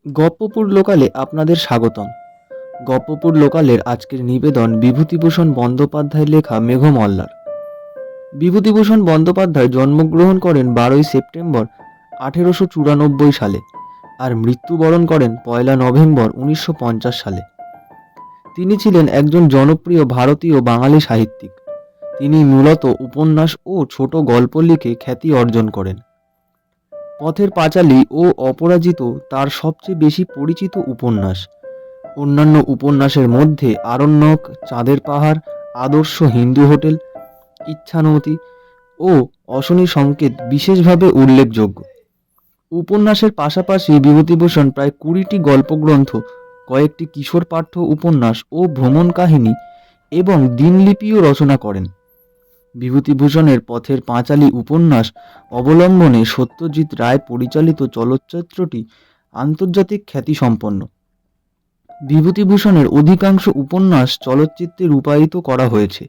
গপ্পপুর লোকালে আপনাদের স্বাগতম। গপ্পপুর লোকালের আজকের নিবেদন বিভূতিভূষণ বন্দ্যোপাধ্যায়ের লেখা মেঘমল্লার। বিভূতিভূষণ বন্দ্যোপাধ্যায় জন্মগ্রহণ করেন 12ই সেপ্টেম্বর 1894 সালে আর মৃত্যুবরণ করেন 1 নভেম্বর 1950 সালে। তিনি ছিলেন একজন জনপ্রিয় ভারতীয় বাঙালি সাহিত্যিক। তিনি মূলত উপন্যাস ও ছোট গল্প লিখে খ্যাতি অর্জন করেন। পথের পাঁচালী ও অপরাজিত তার সবচেয়ে বেশি পরিচিত উপন্যাস। অন্যান্য উপন্যাসের মধ্যে আরণ্যক, চাঁদের পাহাড়, আদর্শ হিন্দু হোটেল, ইচ্ছামতী ও অশনি সংকেত বিশেষভাবে উল্লেখযোগ্য। উপন্যাসের পাশাপাশি বিভূতিভূষণ প্রায় 20টি গল্পগ্রন্থ, কয়েকটি কিশোর পাঠ্য উপন্যাস ও ভ্রমণ কাহিনী এবং দিনলিপিও রচনা করেন। বিভূতিভূষণের পথের পাঁচালী উপন্যাস অবলম্বনে সত্যজিৎ রায় পরিচালিত চলচ্চিত্রটি আন্তর্জাতিক খ্যাতিসম্পন্ন। বিভূতিভূষণের অধিকাংশ উপন্যাস চলচ্চিত্রে রূপায়িত করা হয়েছে।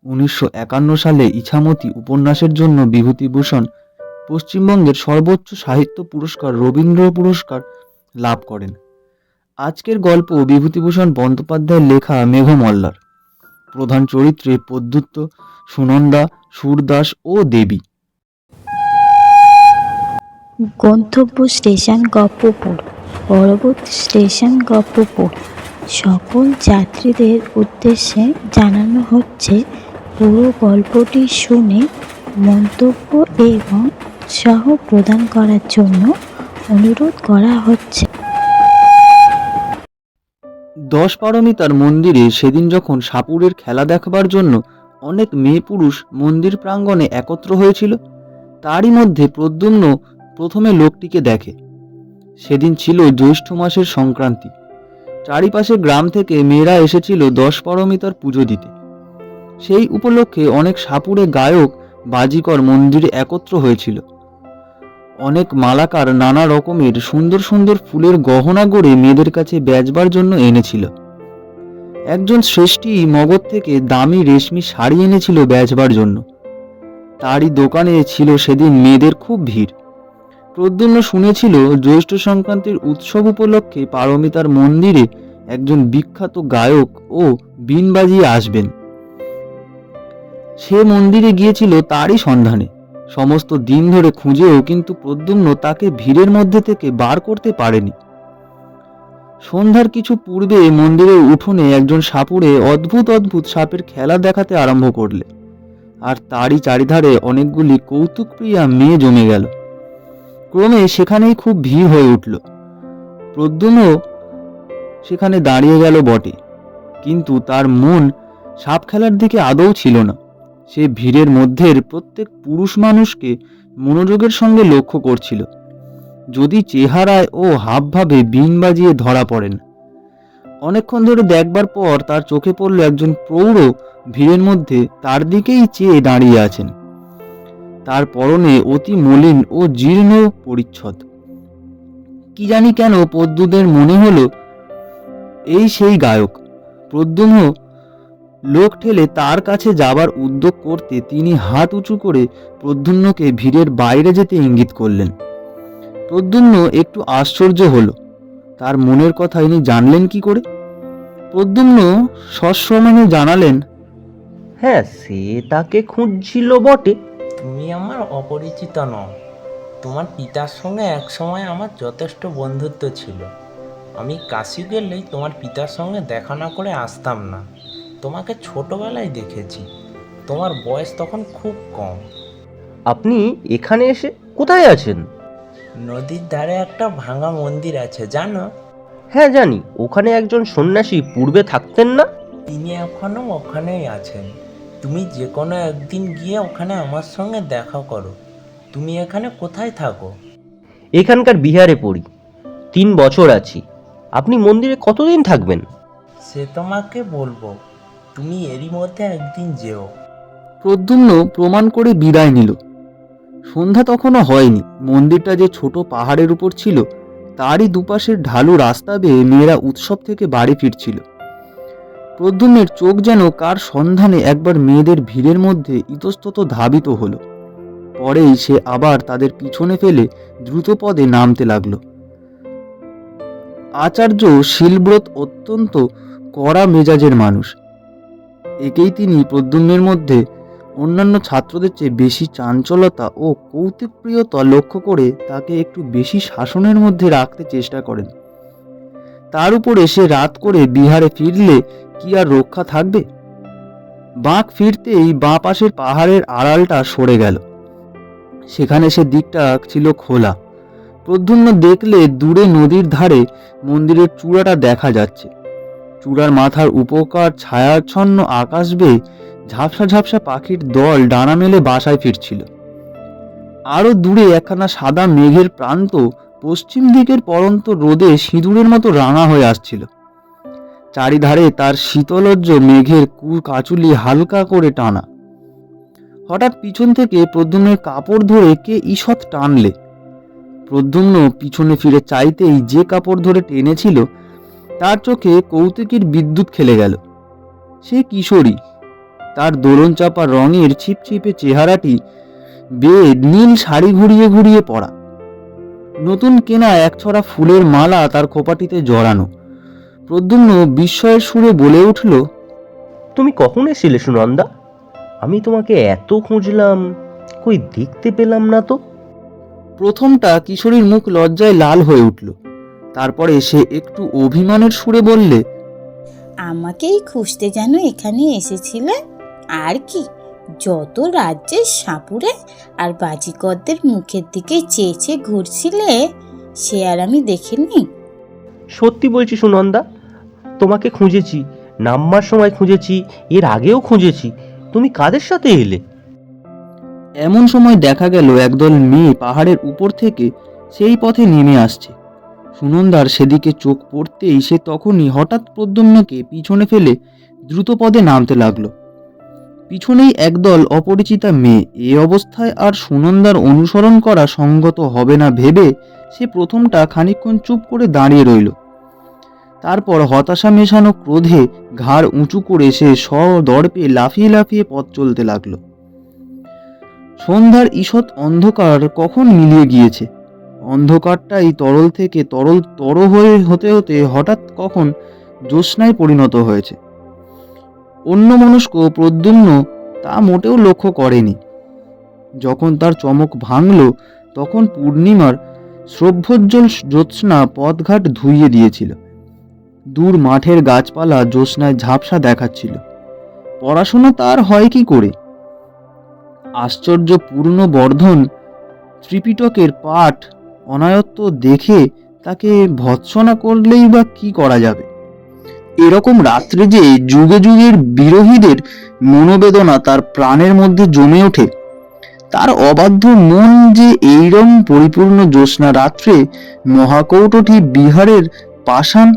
1951 সালে ইছামতী উপন্যাসের জন্য বিভূতিভূষণ পশ্চিমবঙ্গের সর্বোচ্চ সাহিত্য পুরস্কার রবীন্দ্র পুরস্কার লাভ করেন। আজকের গল্প বিভূতিভূষণ বন্দ্যোপাধ্যায়ের লেখা মেঘমল্লার। প্রধান চরিত্রে প্রদ্যুৎ, সুনন্দা, সুরদাস ও দেবী। গন্তব্য স্টেশন গপ্পপুর। পরবর্তী স্টেশন গপ্পপুর। সকল যাত্রীদের উদ্দেশ্যে জানানো হচ্ছে, পুরো গল্পটি শুনে মন্তব্য এবং উৎসাহ প্রদান করার জন্য অনুরোধ করা হচ্ছে। 10 পারমিতার মন্দিরে সেদিন যখন সাপুড়ের খেলা দেখবার জন্য অনেক মেয়ে পুরুষ মন্দির প্রাঙ্গণে একত্র হয়েছিল, তারই মধ্যে প্রদ্যুম্ন প্রথমে লোকটিকে দেখে। সেদিন ছিল জ্যৈষ্ঠ মাসের সংক্রান্তি। চারিপাশে গ্রাম থেকে মেয়েরা এসেছিল 10 পারমিতার পুজো দিতে। সেই উপলক্ষে অনেক সাপুড়ে গায়ক, বাজিকর মন্দিরে একত্র হয়েছিল। অনেক মালাকার নানা রকমের সুন্দর সুন্দর ফুলের গহনা গড়ে মেয়েদের কাছে বেচবার জন্য এনেছিল। একজন শ্রেষ্ঠী মগধ থেকে দামি রেশমি শাড়ি এনেছিল বেচবার জন্য। তারই দোকানে ছিল সেদিন মেয়েদের খুব ভিড়। প্রদ্যুম্ন শুনেছিল জ্যৈষ্ঠ সংক্রান্তির উৎসব উপলক্ষে পারমিতার মন্দিরে একজন বিখ্যাত গায়ক ও বীণ বাজিয়ে আসবেন। সে মন্দিরে গিয়েছিল তারই সন্ধানে। সমস্ত দিন ধরে খুঁজেও কিন্তু প্রদ্যুম্ন তাকে ভিড়ের মধ্যে থেকে বার করতে পারেনি। সন্ধ্যার কিছু পূর্বে মন্দিরের উঠোনে একজন সাপুড়ে অদ্ভুত অদ্ভুত সাপের খেলা দেখাতে আরম্ভ করলে, আর তারই চারিধারে অনেকগুলি কৌতুকপ্রিয়া মেয়ে জমে গেল। ক্রমে সেখানেই খুব ভিড় হয়ে উঠল। প্রদ্যুম্ন সেখানে দাঁড়িয়ে গেল বটে, কিন্তু তার মন সাপ খেলার দিকে আদৌ ছিল না। সে ভিড়ের মধ্যের প্রত্যেক পুরুষ মানুষকে মনোযোগের সঙ্গে লক্ষ্য করছিল, যদি চেহারায় ও হাবভাবে বীণ বাজিয়ে ধরা পড়েন। অনেকক্ষণ ধরে দেখবার পর তার চোখে পড়ল একজন প্রৌঢ় ভিড়ের মধ্যে তার দিকেই চেয়ে দাঁড়িয়ে আছেন। তার পরনে অতি মলিন ও জীর্ণ পরিচ্ছদ। কি জানি কেন প্রদ্যুদের মনে হলো এই সেই গায়ক। প্রদ্যুম্ন লোক ঠেলে তার কাছে যাবার উদ্যোগ করতে তিনি হাত উঁচু করে প্রদ্যুম্নকে ভিড়ের বাইরে যেতে ইঙ্গিত করলেন। প্রদ্যুম্ন একটু আশ্চর্য হলো, তার মনের কথা ইনি জানলেন কি করে? প্রদ্যুম্ন সসম্মানে জানালেন, হ্যাঁ, সে তাকে খুঁজছিল বটে। তুমি আমার অপরিচিত নও। তোমার পিতার সঙ্গে একসময় আমার যথেষ্ট বন্ধুত্ব ছিল। আমি কাশি গেলেই তোমার পিতার সঙ্গে দেখা না করে আসতাম না। তোমাকে ছোটবেলায় দেখেছি। তোমার বয়স তখন খুব কম। আপনি এখানে এসে কোথায় আছেন? নদীর ধারে একটা ভাঙা মন্দির আছে, জানো? হ্যাঁ জানি, ওখানে একজন সন্ন্যাসী পূর্বে থাকতেন না? তিনি এখনও ওখানেই আছেন। তুমি যে কোনো একদিন গিয়ে ওখানে আমার সঙ্গে দেখা করো। তুমি এখানে কোথায় থাকো? এখানকার বিহারে পড়ি। 3 বছর আছি। আপনি মন্দিরে কতদিন থাকবেন? সে তোমাকে বলবো, তুমি এরই মধ্যে একদিন যেও। প্রদ্যুম্ন প্রমাণ করে বিদায় নিল। সন্ধ্যা তখনও হয়নি। মন্দিরটা যে ছোট পাহাড়ের উপর ছিল, তারই দুপাশের ঢালু রাস্তা বেয়ে মেয়েরা উৎসব থেকে বাড়ি ফিরছিল। প্রদ্যুম্নের চোখ যেন কার সন্ধানে একবার মেয়েদের ভিড়ের মধ্যে ইতস্তত ধাবিত হলো। পরেই সে আবার তাদের পিছনে ফেলে দ্রুত পদে নামতে লাগলো। আচার্য শিলব্রত অত্যন্ত কড়া মেজাজের মানুষ। একেই তিনি প্রদ্যুম্নের মধ্যে অন্যান্য ছাত্রদের চেয়ে বেশি চাঞ্চলতা ও কৌতুকপ্রিয়তা লক্ষ্য করে তাকে একটু বেশি শাসনের মধ্যে রাখতে চেষ্টা করেন। তার উপরে সে রাত করে বিহারে ফিরলে কি আর রক্ষা থাকবে? বাঁক ফিরতেই বাঁ পাশের পাহাড়ের আড়ালটা সরে গেল। সেখানে সে দিকটা ছিল খোলা। প্রদ্যুম্ন দেখলে দূরে নদীর ধারে মন্দিরের চূড়াটা দেখা যাচ্ছে। চূড়ার মাথার উপকার ছায়াচ্ছন্ন আকাশ বেয়ে ঝাপসা ঝাপসা পাখির দল ডানা মেলে বাসায় ফিরছিল। আরো দূরে একখানা সাদা মেঘের প্রান্ত পশ্চিম দিকের পরন্ত রোদে সিঁদুরের মতো রাঙা হয়ে আসছিল। চারিধারে তার শীতলজ্জ মেঘের কাচুলি হালকা করে টানা। হঠাৎ পিছন থেকে প্রদ্যুম্নের কাপড় ধরে কে ঈষৎ টানলে। প্রদ্যুম্ন পিছনে ফিরে চাইতেই যে কাপড় ধরে টেনেছিল তার চোখে কৌতুকের বিদ্যুৎ খেলে গেল। সে কিশোরী, তার দোলন চাপা রঙের ছিপছিপে চেহারাটি বেয়ে নীল শাড়ি ঘুরিয়ে ঘুরিয়ে পরা, নতুন কেনা একছড়া ফুলের মালা তার খোপাটিতে জড়ানো। প্রদ্যুম্ন বিস্ময়ের সুরে বলে উঠল, তুমি কখন এসেছিলে সুনন্দা? আমি তোমাকে এত খুঁজলাম, কই দেখতে পেলাম না তো। প্রথমটা কিশোরীর মুখ লজ্জায় লাল হয়ে উঠল। তারপরে সে একটু অভিমানের সুরে বললে, আমাকেই খুঁজতে যেন এখানে এসেছিলে। আর কি, যত রাজ্যের সাপুরে আর বাজিকরদের মুখের দিকে চেয়ে চেয়ে ঘুরছিলে, সে আর আমি দেখিনি। সত্যি বলছি সুনন্দা, তোমাকে খুঁজেছি, নামবার সময় খুঁজেছি, এর আগেও খুঁজেছি। তুমি কাদের সাথে এলে? এমন সময় দেখা গেল একদল মেয়ে পাহাড়ের উপর থেকে সেই পথে নেমে আসছে। সুনন্দার সেদিকে চোখ পড়তেই সে তখনই হঠাৎ প্রদ্যুম্নকে পিছনে ফেলে দ্রুত পদে নামতে লাগলো। পিছনেই একদল অপরিচিতা মেয়ে। এ অবস্থায় আর সুনন্দার অনুসরণ করা সঙ্গত হবে না ভেবে সে প্রথমটা খানিকক্ষণ চুপ করে দাঁড়িয়ে রইল। তারপর হতাশা মেশানো ক্রোধে ঘাড় উঁচু করে সে সদর্পে লাফিয়ে লাফিয়ে পথ চলতে লাগলো। সন্ধ্যার ঈষৎ অন্ধকার কখন মিলিয়ে গিয়েছে। অন্ধকারটাই তরল থেকে তরল হতে হতে হঠাৎ কখন জ্যোৎস্নায় পরিণত হয়েছে। অন্যমনস্ক প্রদ্যুম্ন তা মোটেও লক্ষ্য করেনি। যখন তার চমক ভাঙল তখন পূর্ণিমার শ্রভ্যোজ্জ্বল জ্যোৎস্না পথঘাট ধুইয়ে দিয়েছিল। দূর মাঠের গাছপালা জ্যোৎস্নায় ঝাপসা দেখাচ্ছিল। পড়াশোনা তার হয় কি করে? আশ্চর্যপূর্ণ বর্ধন ত্রিপিটকের পাঠ অনায়ত্ত দেখে তাকে ভৎসনা করলেই বা কি করা যাবে? এরকম রাত্রে যে যুগে যুগের বিরোহীদের মনোবেদনা তার প্রাণের মধ্যে জমে ওঠে, তার অবাধ্য মন যে এইরকম পরিপূর্ণ জ্যোৎস্না রাত্রে মহাকৌটঠি বিহারের পাষাণ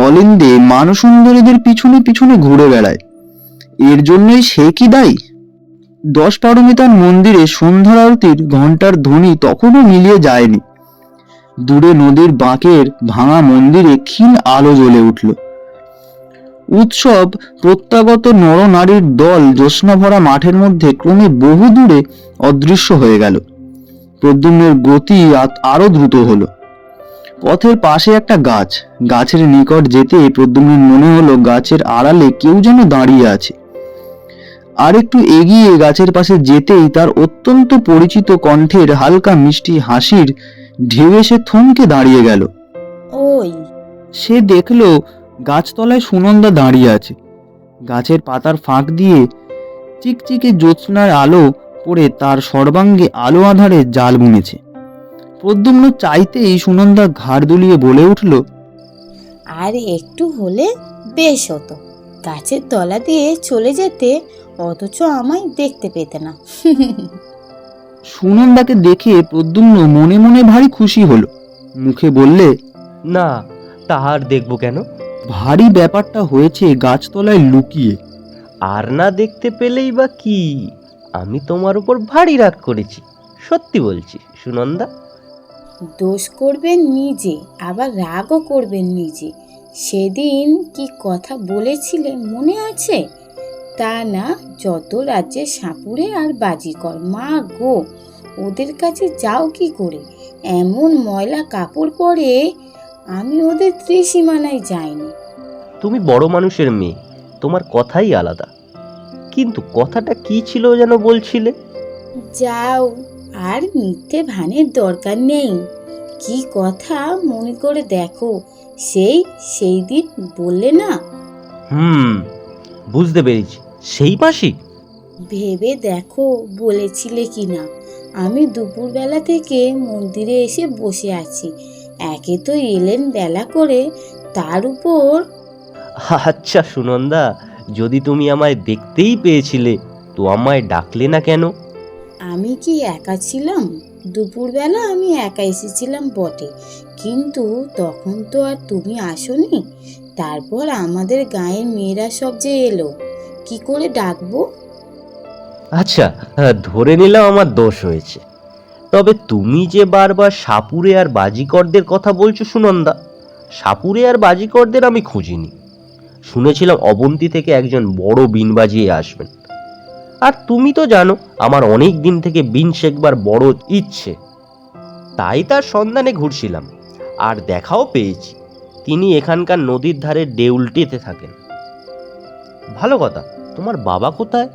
অলিন্দে মানসুন্দরীদের পিছনে পিছনে ঘুরে বেড়ায়, এর জন্যই সে কি দায়ী? 10 পারমিতার মন্দিরে সন্ধ্যার আরতির ঘণ্টার ধ্বনি তখনও মিলিয়ে যায়নি। দূরে নদীর বাঁকের ভাঙা মন্দিরে ক্ষীণ আলো জ্বলে উঠল। উৎসব প্রত্যাগত নরনারীর দল জ্যোৎস্না ভরা মাঠের মধ্যে ক্রমে বহু দূরে অদৃশ্য হয়ে গেল। প্রদ্যুম্নের গতি আরো দ্রুত হলো। পথের পাশে একটা গাছ, গাছের নিকট যেতে প্রদ্যুম্নের মনে হলো গাছের আড়ালে কেউ যেন দাঁড়িয়ে আছে। আর একটু এগিয়ে গাছের পাশে যেতেই তার অত্যন্ত পরিচিত কণ্ঠের হালকা মিষ্টি হাসির ঢেউ এসে থমকে দাঁড়িয়ে গেল। ওই, সে দেখল গাছতলায় সুনন্দা দাঁড়িয়ে আছে। গাছের পাতার ফাঁক দিয়ে চিকচিকে জ্যোৎস্নার আলো পড়ে তার সর্বাঙ্গে আলো আধারে জাল বুনেছে। প্রদ্যুম্ন চাইতেই সুনন্দা ঘাড় দুলিয়ে বলে উঠল, আর একটু হলে বেশ হতো, গাছের তলা দিয়ে চলে যেতে, অথচ আমায় দেখতে পেতে না। সুনন্দাকে দেখে প্রদ্যুম্ন মনে মনে ভারী খুশি হলো। মুখে বললে, না, তাহার দেখব কেন? ভারী ব্যাপারটা হয়েছে গাছতলায় লুকিয়ে। আর না দেখতে পেলেই বা কি? আমি তোমার উপর ভারী রাগ করেছি, সত্যি বলছি সুনন্দা। দোষ করবেন নিজে, আবার রাগও করবেন নিজে। সেদিন কি কথা বলেছিলে মনে আছে? তা না, যত রাজ্যের সাপুরে আর বাজিকর, মা গো, ওদের কাছে যাও কি করে? এমন ময়লা কাপড় পরে আমি ওদের ত্রিসীমানায় যাইনি। তুমি বড় মানুষের মেয়ে, তোমার কথাই আলাদা। কিন্তু কথাটা কি ছিল যেন বলছিলে? যাও, আর মিথ্যে ভানের দরকার নেই। কি কথা মনে করে দেখো, সেই দিন বললে না? বুঝতে পেরেছি, সেই মাসি। ভেবে দেখো বলেছিলে কি না। আমি দুপুরবেলা থেকে মন্দিরে এসে বসে আছি, একে তো এলেন বেলা করে, তার উপর। আচ্ছা সুনন্দা, যদি তুমি আমায় দেখতেই পেয়েছিলে তো আমায় ডাকলে না কেন? আমি কি একা ছিলাম? দুপুরবেলা আমি একা এসেছিলাম বটে, কিন্তু তখন তো আর তুমি আসোনি। তারপর আমাদের গাঁয়ের মেয়েরা সব যে এলো, কি করে ডাকবো? আচ্ছা, ধরে নিলাম আমার দোষ হয়েছে। তবে তুমি যে বারবার সাপুরে আর বাজিকরদের কথা বলছো সুনন্দা, সাপুরে আর বাজিকরদের আমি খুঁজিনি। শুনেছিলাম অবন্তী থেকে একজন বড় বিন বাজিয়ে আসবেন। আর তুমি তো জানো আমার অনেক দিন থেকে বিন শেখবার বড় ইচ্ছে, তাই তার সন্ধানে ঘুরছিলাম। আর দেখাও পেয়েছি, তিনি এখানকার নদীর ধারে দেউলটিতে থাকেন। ভালো কথা, তোমার বাবা কোথায়?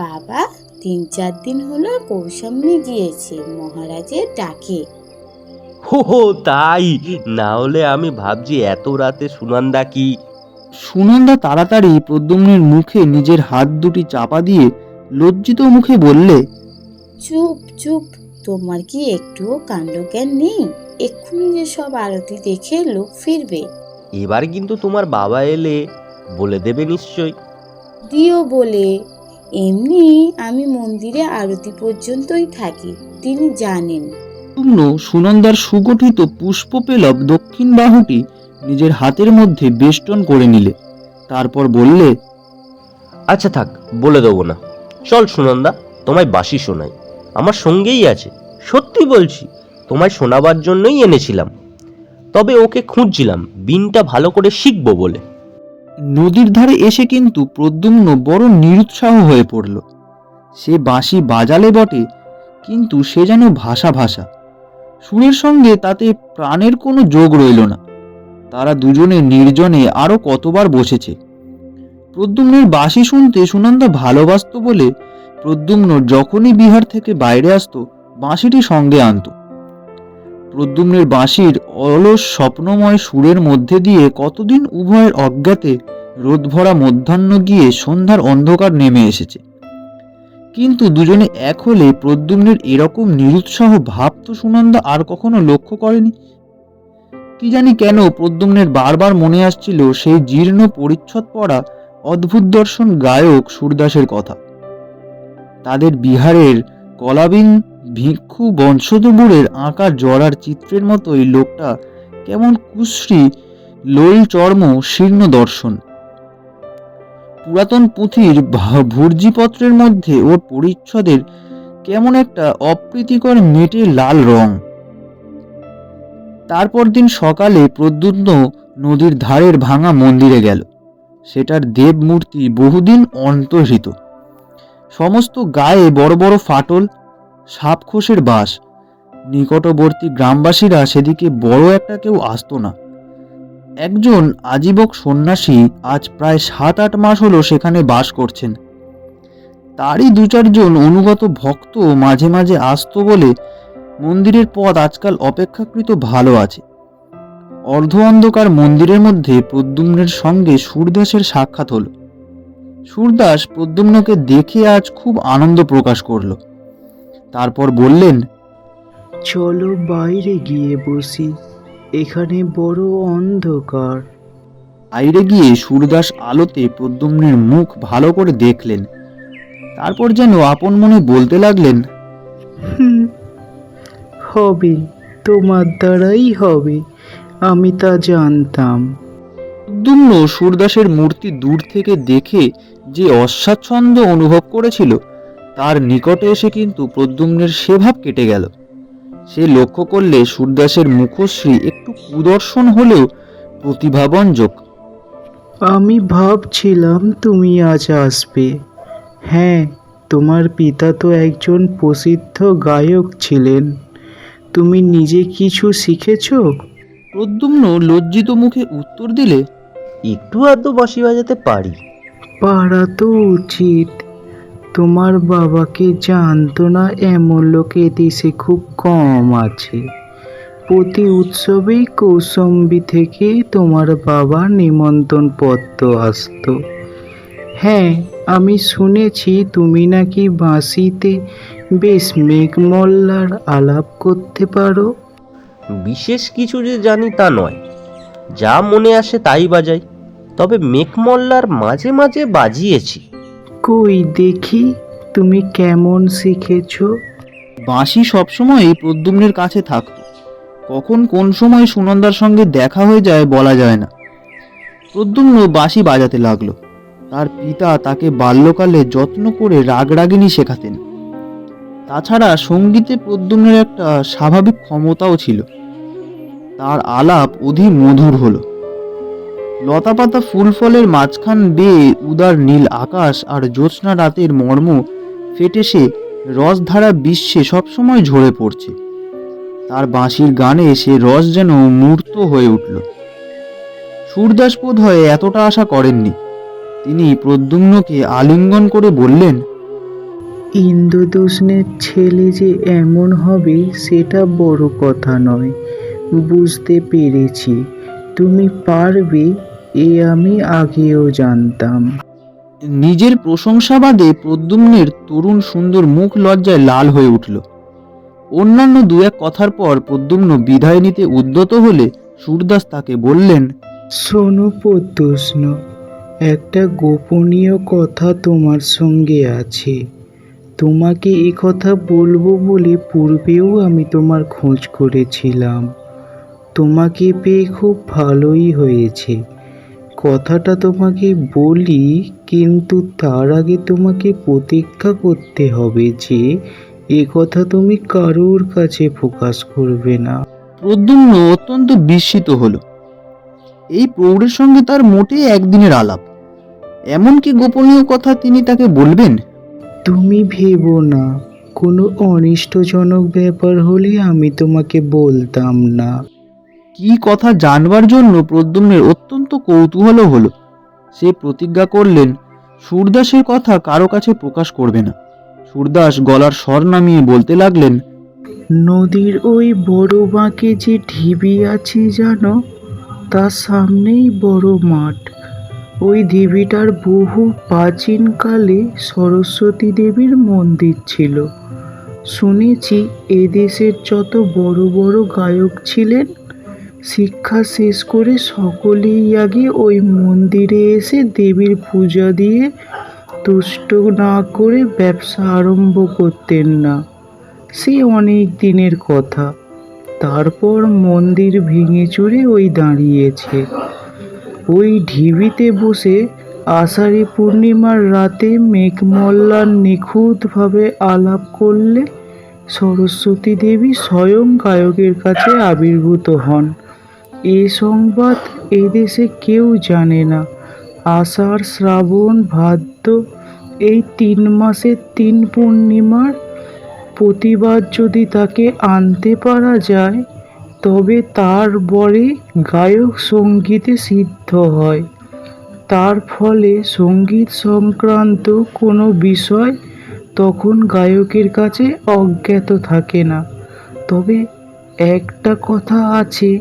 বাবা 3-4 দিন হলো কৌশাম্বি গিয়েছে মহারাজের ডাকে। হো, তাই? না হলে আমি ভাবছি এত রাতে সুনন্দা কি। সুনন্দা তাড়াতাড়ি প্রদ্যুম্নের মুখে নিজের হাত দুটি চাপা দিয়ে লজ্জিত মুখে বললে, চুপ চুপ, তোমার কি একটুও কাণ্ডজ্ঞান নেই? এক্ষুনি যে সব আরতি দেখে লোক ফিরবে। এবার কিন্তু তোমার বাবা এলে বলে দেবে নিশ্চয়। দিও বলে, এমনি আমি মন্দিরে আরতি পর্যন্তই থাকি, তিনি জানেন। প্রদ্যুম্ন সুনন্দার সুগঠিত পুষ্পপেলব দক্ষিণ বাহুটি নিজের হাতের মধ্যে বেষ্টন করে নিলে। তারপর বললে, আচ্ছা থাক, বলে দেবো না। চল সুনন্দা, তোমায় বাঁশি শোনাই, আমার সঙ্গেই আছে। সত্যি বলছি, তোমায় শোনাবার জন্যই এনেছিলাম। তবে ওকে খুঁজছিলাম বিনটা ভালো করে শিখবো বলে। নদীর ধারে এসে কিন্তু প্রদ্যুম্ন বড় নিরুৎসাহ হয়ে পড়ল। সে বাঁশি বাজালে বটে, কিন্তু সে যেন ভাষা ভাষা, সুরের সঙ্গে তাতে প্রাণের কোনো যোগ রইল না। তারা দুজনে নির্জনে আরো কতবার বসেছে। প্রদ্যুম্নের বাঁশি শুনতে সুনন্দা ভালোবাসত বলে প্রদ্যুম্ন যখনই বিহার থেকে বাইরে আসতো বাঁশিটি সঙ্গে আনত। প্রদ্যুম্নের বাঁশির অলস স্বপ্নময় সুরের মধ্যে দিয়ে কতদিন উভয়ের অজ্ঞাতে রোদভরা মধ্যাহ্ন গিয়ে সন্ধ্যার অন্ধকার নেমে এসেছে। কিন্তু দুজনে এক হলে প্রদ্যুম্নের এরকম নিরুৎসাহ ভাব তো সুনন্দা আর কখনো লক্ষ্য করেনি। কি জানি কেন প্রদ্যুম্নের বারবার মনে আসছিল সেই জীর্ণ পরিচ্ছদ পরা অদ্ভুত দর্শন গায়ক সুরদাসের কথা। তাদের বিহারের কলাবিন ভিক্ষু বংশোদ্ভূরের আঁকা জরার চিত্রের মতোই লোকটা কেমন কুশ্রী, লোল চর্ম, শীর্ণ দর্শন। পুরাতন পুঁথির ভূর্জিপত্রের মধ্যে ওর পরিচ্ছদের কেমন একটা অপ্রীতিকর মেটে লাল রং। তারপর দিন সকালে প্রদ্যুম্ন নদীর ধারের ভাঙা মন্দিরে গেল। সেটার দেবমূর্তি বহুদিন অন্তর্হিত। সমস্ত গায়ে বড় বড় ফাটল, সাপখোসের বাস। নিকটবর্তী গ্রামবাসীরা সেদিকে বড় একটা কেউ আসতো না। একজন আজীবক সন্ন্যাসী আজ প্রায় 7-8 মাস হলো সেখানে বাস করছেন। তারই 2-4 জন অনুগত ভক্ত মাঝে মাঝে আসতো বলে মন্দিরের পথ আজকাল অপেক্ষাকৃত ভালো আছে। অর্ধ অন্ধকার মন্দিরের মধ্যে প্রদ্যুম্নের সঙ্গে সুরদাসের সাক্ষাৎ হলো। সুরদাস প্রদ্যুম্নকে দেখে আজ খুব আনন্দ প্রকাশ করল। তারপর বললেন, চলো বাইরে গিয়ে বসি, এখানে বড় অন্ধকার। বাইরে গিয়ে সুরদাস আলোতে প্রদ্যুম্নের মুখ ভালো করে দেখলেন। তারপর যেন আপন মনে বলতে লাগলেন, হবে, তোমার দ্বারাই হবে, আমি তা জানতাম। প্রদ্যুম্ন সুরদাসের মূর্তি দূর থেকে দেখে যে অস্বাচ্ছন্দ্য অনুভব করেছিল, তার নিকটে এসে কিন্তু প্রদ্যুম্নের সে ভাব কেটে গেল। সে লক্ষ্য করলে সুরদাসের মুখশ্রী একটু কুদর্শন হলেও প্রতিভাবঞ্জক। আমি ভাবছিলাম তুমি আজ আসবে। হ্যাঁ, তোমার পিতা তো একজন প্রসিদ্ধ গায়ক ছিলেন। তুমি নিজে কিছু শিখেছ? প্রদ্যুম্ন লজ্জিত মুখে উত্তর দিলে, একটু আধটু বাঁশি বাজাতে পারি। পারা তো উচিত। তোমার বাবাকে জানতো না এমন লোক এদেশে খুব কম আছে। প্রতি উৎসবেই কৌশম্বী থেকে তোমার বাবার নিমন্ত্রণ পত্র আসতো। হ্যাঁ, আমি শুনেছি তুমি নাকি বাঁশিতে বেশ মেঘমল্লার আলাপ করতে পারো। বিশেষ কিছু যে জানি তা নয়, যা মনে আসে তাই বাজাই। তবে মেঘমল্লার মাঝে মাঝে বাজিয়েছি। কই দেখি তুমি কেমন শিখেছো। বাঁশি সবসময়ই প্রদ্যুম্নের কাছে থাকতো। কখন কোন সময় সুনন্দার সঙ্গে দেখা হয়ে যায় বলা যায় না। প্রদ্যুম্ন বাঁশি বাজাতে লাগলো। তার পিতা তাকে বাল্যকালে যত্ন করে রাগরাগিনী শেখাতেন। তাছাড়া সঙ্গীতে প্রদ্যুম্নের একটা স্বাভাবিক ক্ষমতাও ছিল। তার আলাপ অধীর মধুর হলো। লতাপাতা ফুল ফলের মাঝখান বেয়ে উদার নীল আকাশ আর জ্যোৎস্না রাতের মর্ম ফেটে সে রসধারা বিশ্বে সবসময় ঝরে পড়ছে। তার বাঁশির গানে সে রস যেন মূর্ত হয়ে উঠল। সুরদাস বোধহয় এতটা আশা করেননি। তিনি প্রদ্যুম্নকে আলিঙ্গন করে বললেন, ইন্দ্রদূষণের ছেলে যে এমন হবে সেটা বড় কথা নয়। বুঝতে পেরেছি তুমি পারবে, এ আমি আগেও জানতাম। নিজের প্রশংসাবাদে প্রদ্যুম্নের তরুণ সুন্দর মুখ লজ্জায় লাল হয়ে উঠল। অন্যান্য দু এক কথার পর প্রদ্যুম্ন বিদায় নিতে উদ্যত হলে সুরদাস তাকে বললেন, শোনো প্রদ্যুষ্ণ, একটা গোপনীয় কথা তোমার সঙ্গে আছে। তোমাকে এ কথা বলবো বলে পূর্বেও আমি তোমার খোঁজ করেছিলাম। তোমাকে পেয়ে খুব ভালোই হয়েছে। কথাটা তোমাকে বলি, কিন্তু তার আগে তোমাকে প্রতীক্ষা করতে হবে যে এ কথা তুমি কারোর কাছে প্রকাশ করবে না। প্রদ্যুম্ন অত্যন্ত বিস্মিত হলো। এই প্রৌঢ়ের সঙ্গে তার মোটেই একদিনের আলাপ। এমন কি গোপনীয় কথা তিনি তাকে বলবেন? তুমি ভেবো না, কোনো অনিষ্টজনক ব্যাপার হলে আমি তোমাকে বলতাম না। কি কথা জানবার জন্য প্রদ্যুম্নের অত্যন্ত কৌতূহল হলো। সে প্রতিজ্ঞা করলেন সুরদাসের কথা কারো কাছে প্রকাশ করবে না। সুরদাস গলার স্বর নামিয়ে বলতে লাগলেন, নদীর ওই বড় বাঁকে যে ঢিবি আছে জানো, তার সামনেই বড় মাঠ। ওই ঢিবিটার বহু প্রাচীনকালে সরস্বতী দেবীর মন্দির ছিল। শুনেছি এদেশের যত বড় বড় গায়ক ছিলেন, শিক্ষা শেষ করে সকলেই আগে ওই মন্দিরে এসে দেবীর পূজা দিয়ে তুষ্ট না করে ব্যবসা আরম্ভ করতেন না। সে অনেক দিনের কথা। তারপর মন্দির ভেঙে চুরে ওই দাঁড়িয়েছে। ওই ঢিবিতে বসে আষাঢ়ী পূর্ণিমার রাতে মেঘমল্লার নিখুঁতভাবে আলাপ করলে সরস্বতী দেবী স্বয়ং গায়কের কাছে আবির্ভূত হন। এ সংবাদ এদেশে কেউ জানে না। আষাঢ়, শ্রাবণ, ভাদ্র এই 3 মাসের 3 পূর্ণিমার প্রতিবার যদি তাকে আনতে পারা যায়, তবে তার বরে গায়ক সঙ্গীতে সিদ্ধ হয়। তার ফলে সঙ্গীত সংক্রান্ত কোনো বিষয় তখন গায়কের কাছে অজ্ঞাত থাকে না। তবে একটা কথা আছে,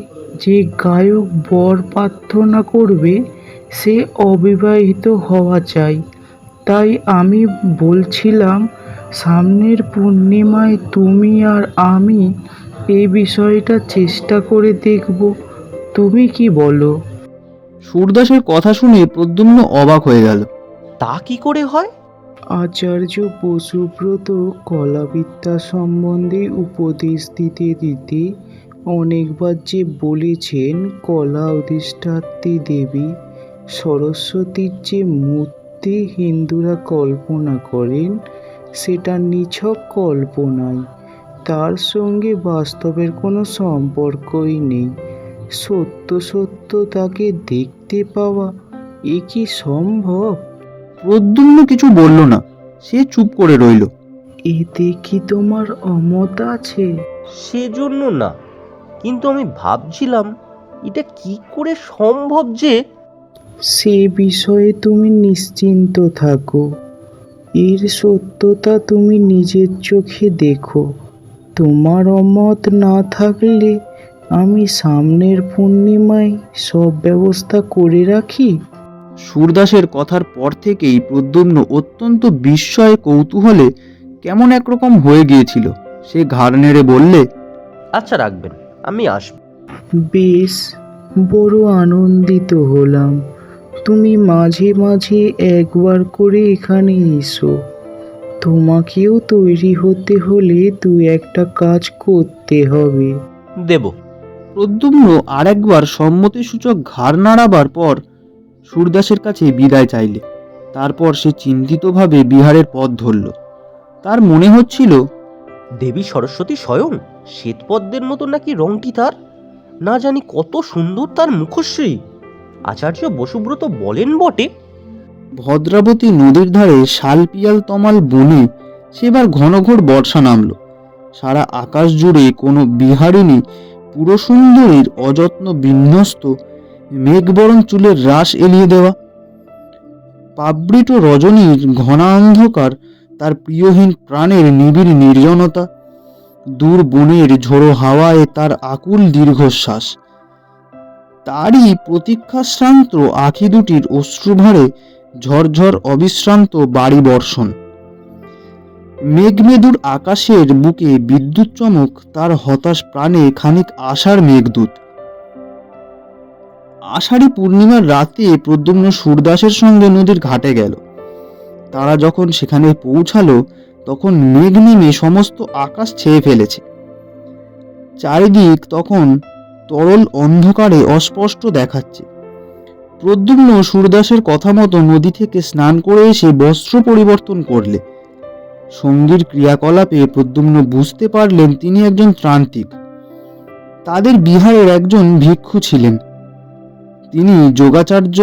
যে গায়ক বর প্রার্থনা করবে সে অবিবাহিত হওয়া চাই। তাই আমি বলছিলাম, সামনের পূর্ণিমায় তুমি আর আমি এই বিষয়টা চেষ্টা করে দেখব। তুমি কি বলো? সুরদাসের কথা শুনে প্রদ্যুম্ন অবাক হয়ে গেল। তা কি করে হয়? আচার্য বসুব্রত কলাবিদ্যা সম্বন্ধে উপদেশ দিতে দিতে অনেকবার যে বলেছেন, কলা অধিষ্ঠাত্রী দেবী সরস্বতীর যে মূর্তি হিন্দুরা কল্পনা করেন, সেটা নিছক কল্পনাই। তার সঙ্গে বাস্তবের কোনো সম্পর্কই নেই। সত্য সত্য তাকে দেখতে পাওয়া, এ কি সম্ভব? প্রদ্যুম্ন কিছু বলল না। সে চুপ করে রইল। এতে কি তোমার অমত আছে? সেজন্য না, কিন্তু আমি ভাবছিলাম এটা কি করে সম্ভব যে? সে বিষয়ে তুমি নিশ্চিন্ত থাকো, এর সত্যতা তুমি নিজের চোখে দেখো। তোমার অমত না থাকলে আমি সামনের পূর্ণিমায় সব ব্যবস্থা করে রাখি। সুরদাসের কথার পর থেকেই প্রদ্যুম্ন অত্যন্ত বিস্ময়ে কৌতূহলে কেমন একরকম হয়ে গিয়েছিল। সে ঘাড় নেড়ে বললে, আচ্ছা, রাখবেন, আমি আসবো। বেশ, বড় আনন্দিত হলাম। তুমি মাঝে মাঝে একবার করে এখানে এসো। তোমাকেও তৈরি হতে হলে দু একটা কাজ করতে হবে। দেব। প্রদ্যুম্ন আরেকবার সম্মতিসূচক ঘাড় নাড়াবার পর সুরদাসের কাছে বিদায় চাইলে। তারপর সে চিন্তিতভাবে বিহারের পথ ধরল। তার মনে হচ্ছিল, দেবী সরস্বতী স্বয়ং শ্বেতপদ্মের মতো নাকি রংটি তার, না জানি কত সুন্দর তার মুখশ্রী। আচার্য বসুব্রত বলেন বটে। ভদ্রাবতী নদীর ধারে শালপিয়াল তমাল বনে সেবার ঘনঘোর বর্ষা নামল। সারা আকাশ জুড়ে কোনো বিহারিণী পুরসুন্দরীর অযত্ন বিন্যস্ত মেঘবরণ চুলের রাশ এলিয়ে দেওয়া। পাবৃত রজনীর ঘনা অন্ধকার, তার প্রিয়হীন প্রাণের নিবিড় নির্জনতা, দূর বনের ঝোড়ো হাওয়ায় তার আকুল দীর্ঘশ্বাস, তারই প্রতীক্ষাশ্রান্ত আঁখি দুটির অশ্রুভারে ঝরঝর অবিশ্রান্ত বাড়ি বর্ষণ। মেঘমেদুর আকাশের বুকে বিদ্যুৎ চমক, তার হতাশ প্রাণে খানিক আশার মেঘদূত। আষাঢ়ী পূর্ণিমার রাতে প্রদ্যুম্ন সুরদাসের সঙ্গে নদীর ঘাটে গেল। তারা যখন সেখানে পৌঁছালো তখন মেঘ নেমে সমস্ত আকাশ ছেয়ে ফেলেছে। চারিদিক তখন তরল অন্ধকারে অস্পষ্ট দেখাচ্ছে। প্রদ্যুম্ন সুরদাসের কথা মতো নদী থেকে স্নান করে এসে বস্ত্র পরিবর্তন করলে। সঙ্গীর ক্রিয়াকলাপে প্রদ্যুম্ন বুঝতে পারলেন তিনি একজন ত্রান্তিক। তাদের বিহারের একজন ভিক্ষু ছিলেন। তিনি যোগাচার্য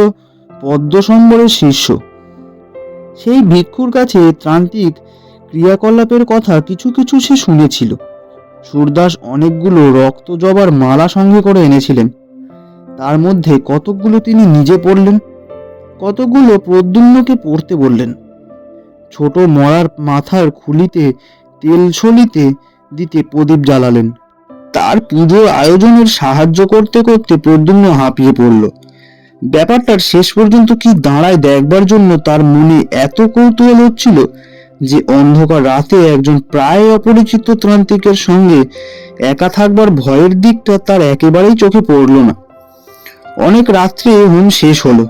পদ্মসম্বরের শিষ্য। সেই ভিক্ষুর কাছে ত্রান্তিক ক্রিয়াকলাপের কথা কিছু কিছু সে শুনেছিল। সুরদাস অনেকগুলো রক্ত জবার মালা সঙ্গে করে এনেছিলেন। তার মধ্যে কতকগুলো তিনি নিজে পড়লেন, কতকগুলো প্রদ্যুম্নকে পড়তে বললেন। ছোট মরার মাথার খুলিতে তেল সলিতে দিতে প্রদীপ জ্বালালেন। তার পুজোর আয়োজনের সাহায্য করতে করতে প্রদ্যুম্ন হাঁপিয়ে পড়ল। ব্যাপারটার শেষ পর্যন্ত কি দাঁড়ায় দেখবার জন্য তার মনে এত কৌতূহল হচ্ছিল যে অন্ধকার রাতে একজন প্রায় অপরিচিত ত্রান্তিকের সঙ্গে একা থাকবার ভয়ের দিকটা তার একেবারেই চোখে পড়ল না। অনেক রাত্রে হোম শেষ হলো।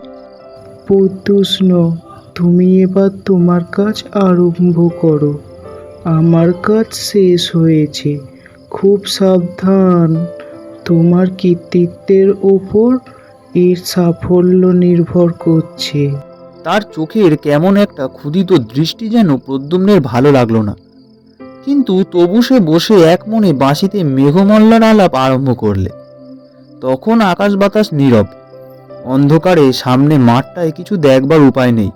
প্রত্যুষ্ণ, তুমি এবার তোমার কাজ আরম্ভ করো। আমার কাজ শেষ হয়েছে। খুব সাবধান, তোমার কৃতিত্বের ওপর এর সাফল্য নির্ভর করছে। তার চোখের কেমন একটা ক্ষুধিত দৃষ্টি যেন প্রদ্যুম্নের ভালো লাগলো না, কিন্তু তবু সে বসে এক মনে বাঁশিতে মেঘমল্লার আলাপ আরম্ভ করলে। তখন আকাশ বাতাস নীরব। অন্ধকারে সামনে মাঠটায় কিছু দেখবার উপায় নেই।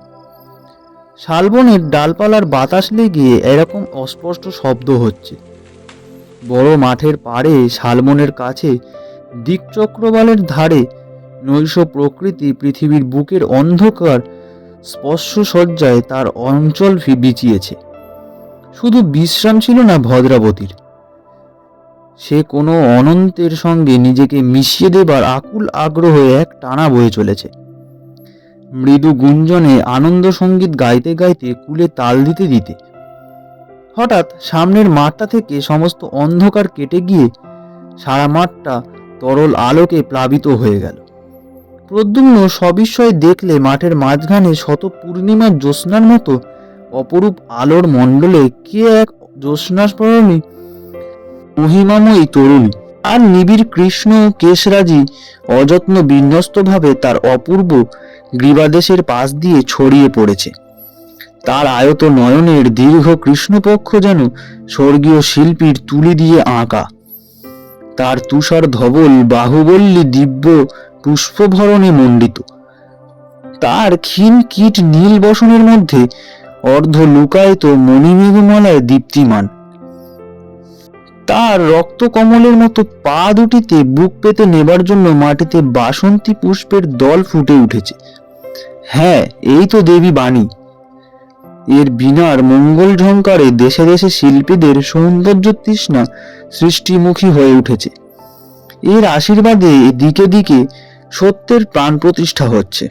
শালবনের ডালপালার বাতাস লেগে এরকম অস্পষ্ট শব্দ হচ্ছে। বড় মাঠের পাড়ে শালবনের কাছে দিকচক্রবালের ধারে নৈশ প্রকৃতি পৃথিবীর বুকের অন্ধকার স্পর্শ সজ্জায় তার অঞ্চল বিছিয়েছে। শুধু বিশ্রাম ছিল না ভদ্রাবতীর, সে কোনো অনন্তের সঙ্গে নিজেকে মিশিয়ে দেবার আকুল আগ্রহে এক টানা বয়ে চলেছে। মৃদু গুঞ্জনে আনন্দ সঙ্গীত গাইতে গাইতে কুলে তাল দিতে দিতে হঠাৎ সামনের মাঠটা থেকে সমস্ত অন্ধকার কেটে গিয়ে সারা মাঠটা তরল আলোকে প্লাবিত হয়ে গেল। প্রদ্যুম্ন সবিস্ময়ে দেখলে মাঠের মাঝখানে শত পূর্ণিমার জ্যোৎস্নার মতো অপরূপ আলোর মণ্ডলে কে এক জ্যোৎস্নাস্মরণী মহিমাময়ী তরুণী। আর নিবিড় কৃষ্ণ কেশরাজি অযত্ন বিন্যস্তভাবে তার অপূর্ব গ্রীবাদেশের পাশ দিয়ে ছড়িয়ে পড়েছে। তার আয়ত নয়নের দীর্ঘ কৃষ্ণপক্ষ যেন স্বর্গীয় শিল্পীর তুলি দিয়ে আঁকা। তার তুষার ধবল বাহুবল্লী দিব্য পুষ্পভরণে মণ্ডিত। তার ক্ষীণ কীট নীল বসনের মধ্যে অর্ধ লুকায়িত মণিমেঘমালায় দীপ্তিমান। তার রক্ত কমলের মতো পা দুটিতে বুক পেতে নেবার জন্য মাটিতে বাসন্তী পুষ্পের দল ফুটে উঠেছে। হ্যাঁ, এই তো দেবী বাণী। এর বীণার মঙ্গল ঝংকারে দেশে দেশে শিল্পীদের সৌন্দর্য তৃষ্ণা সৃষ্টিমুখী হয়ে উঠেছে। এর আশীর্বাদে দিকে দিকে সত্যের প্রাণ প্রতিষ্ঠা হচ্ছে।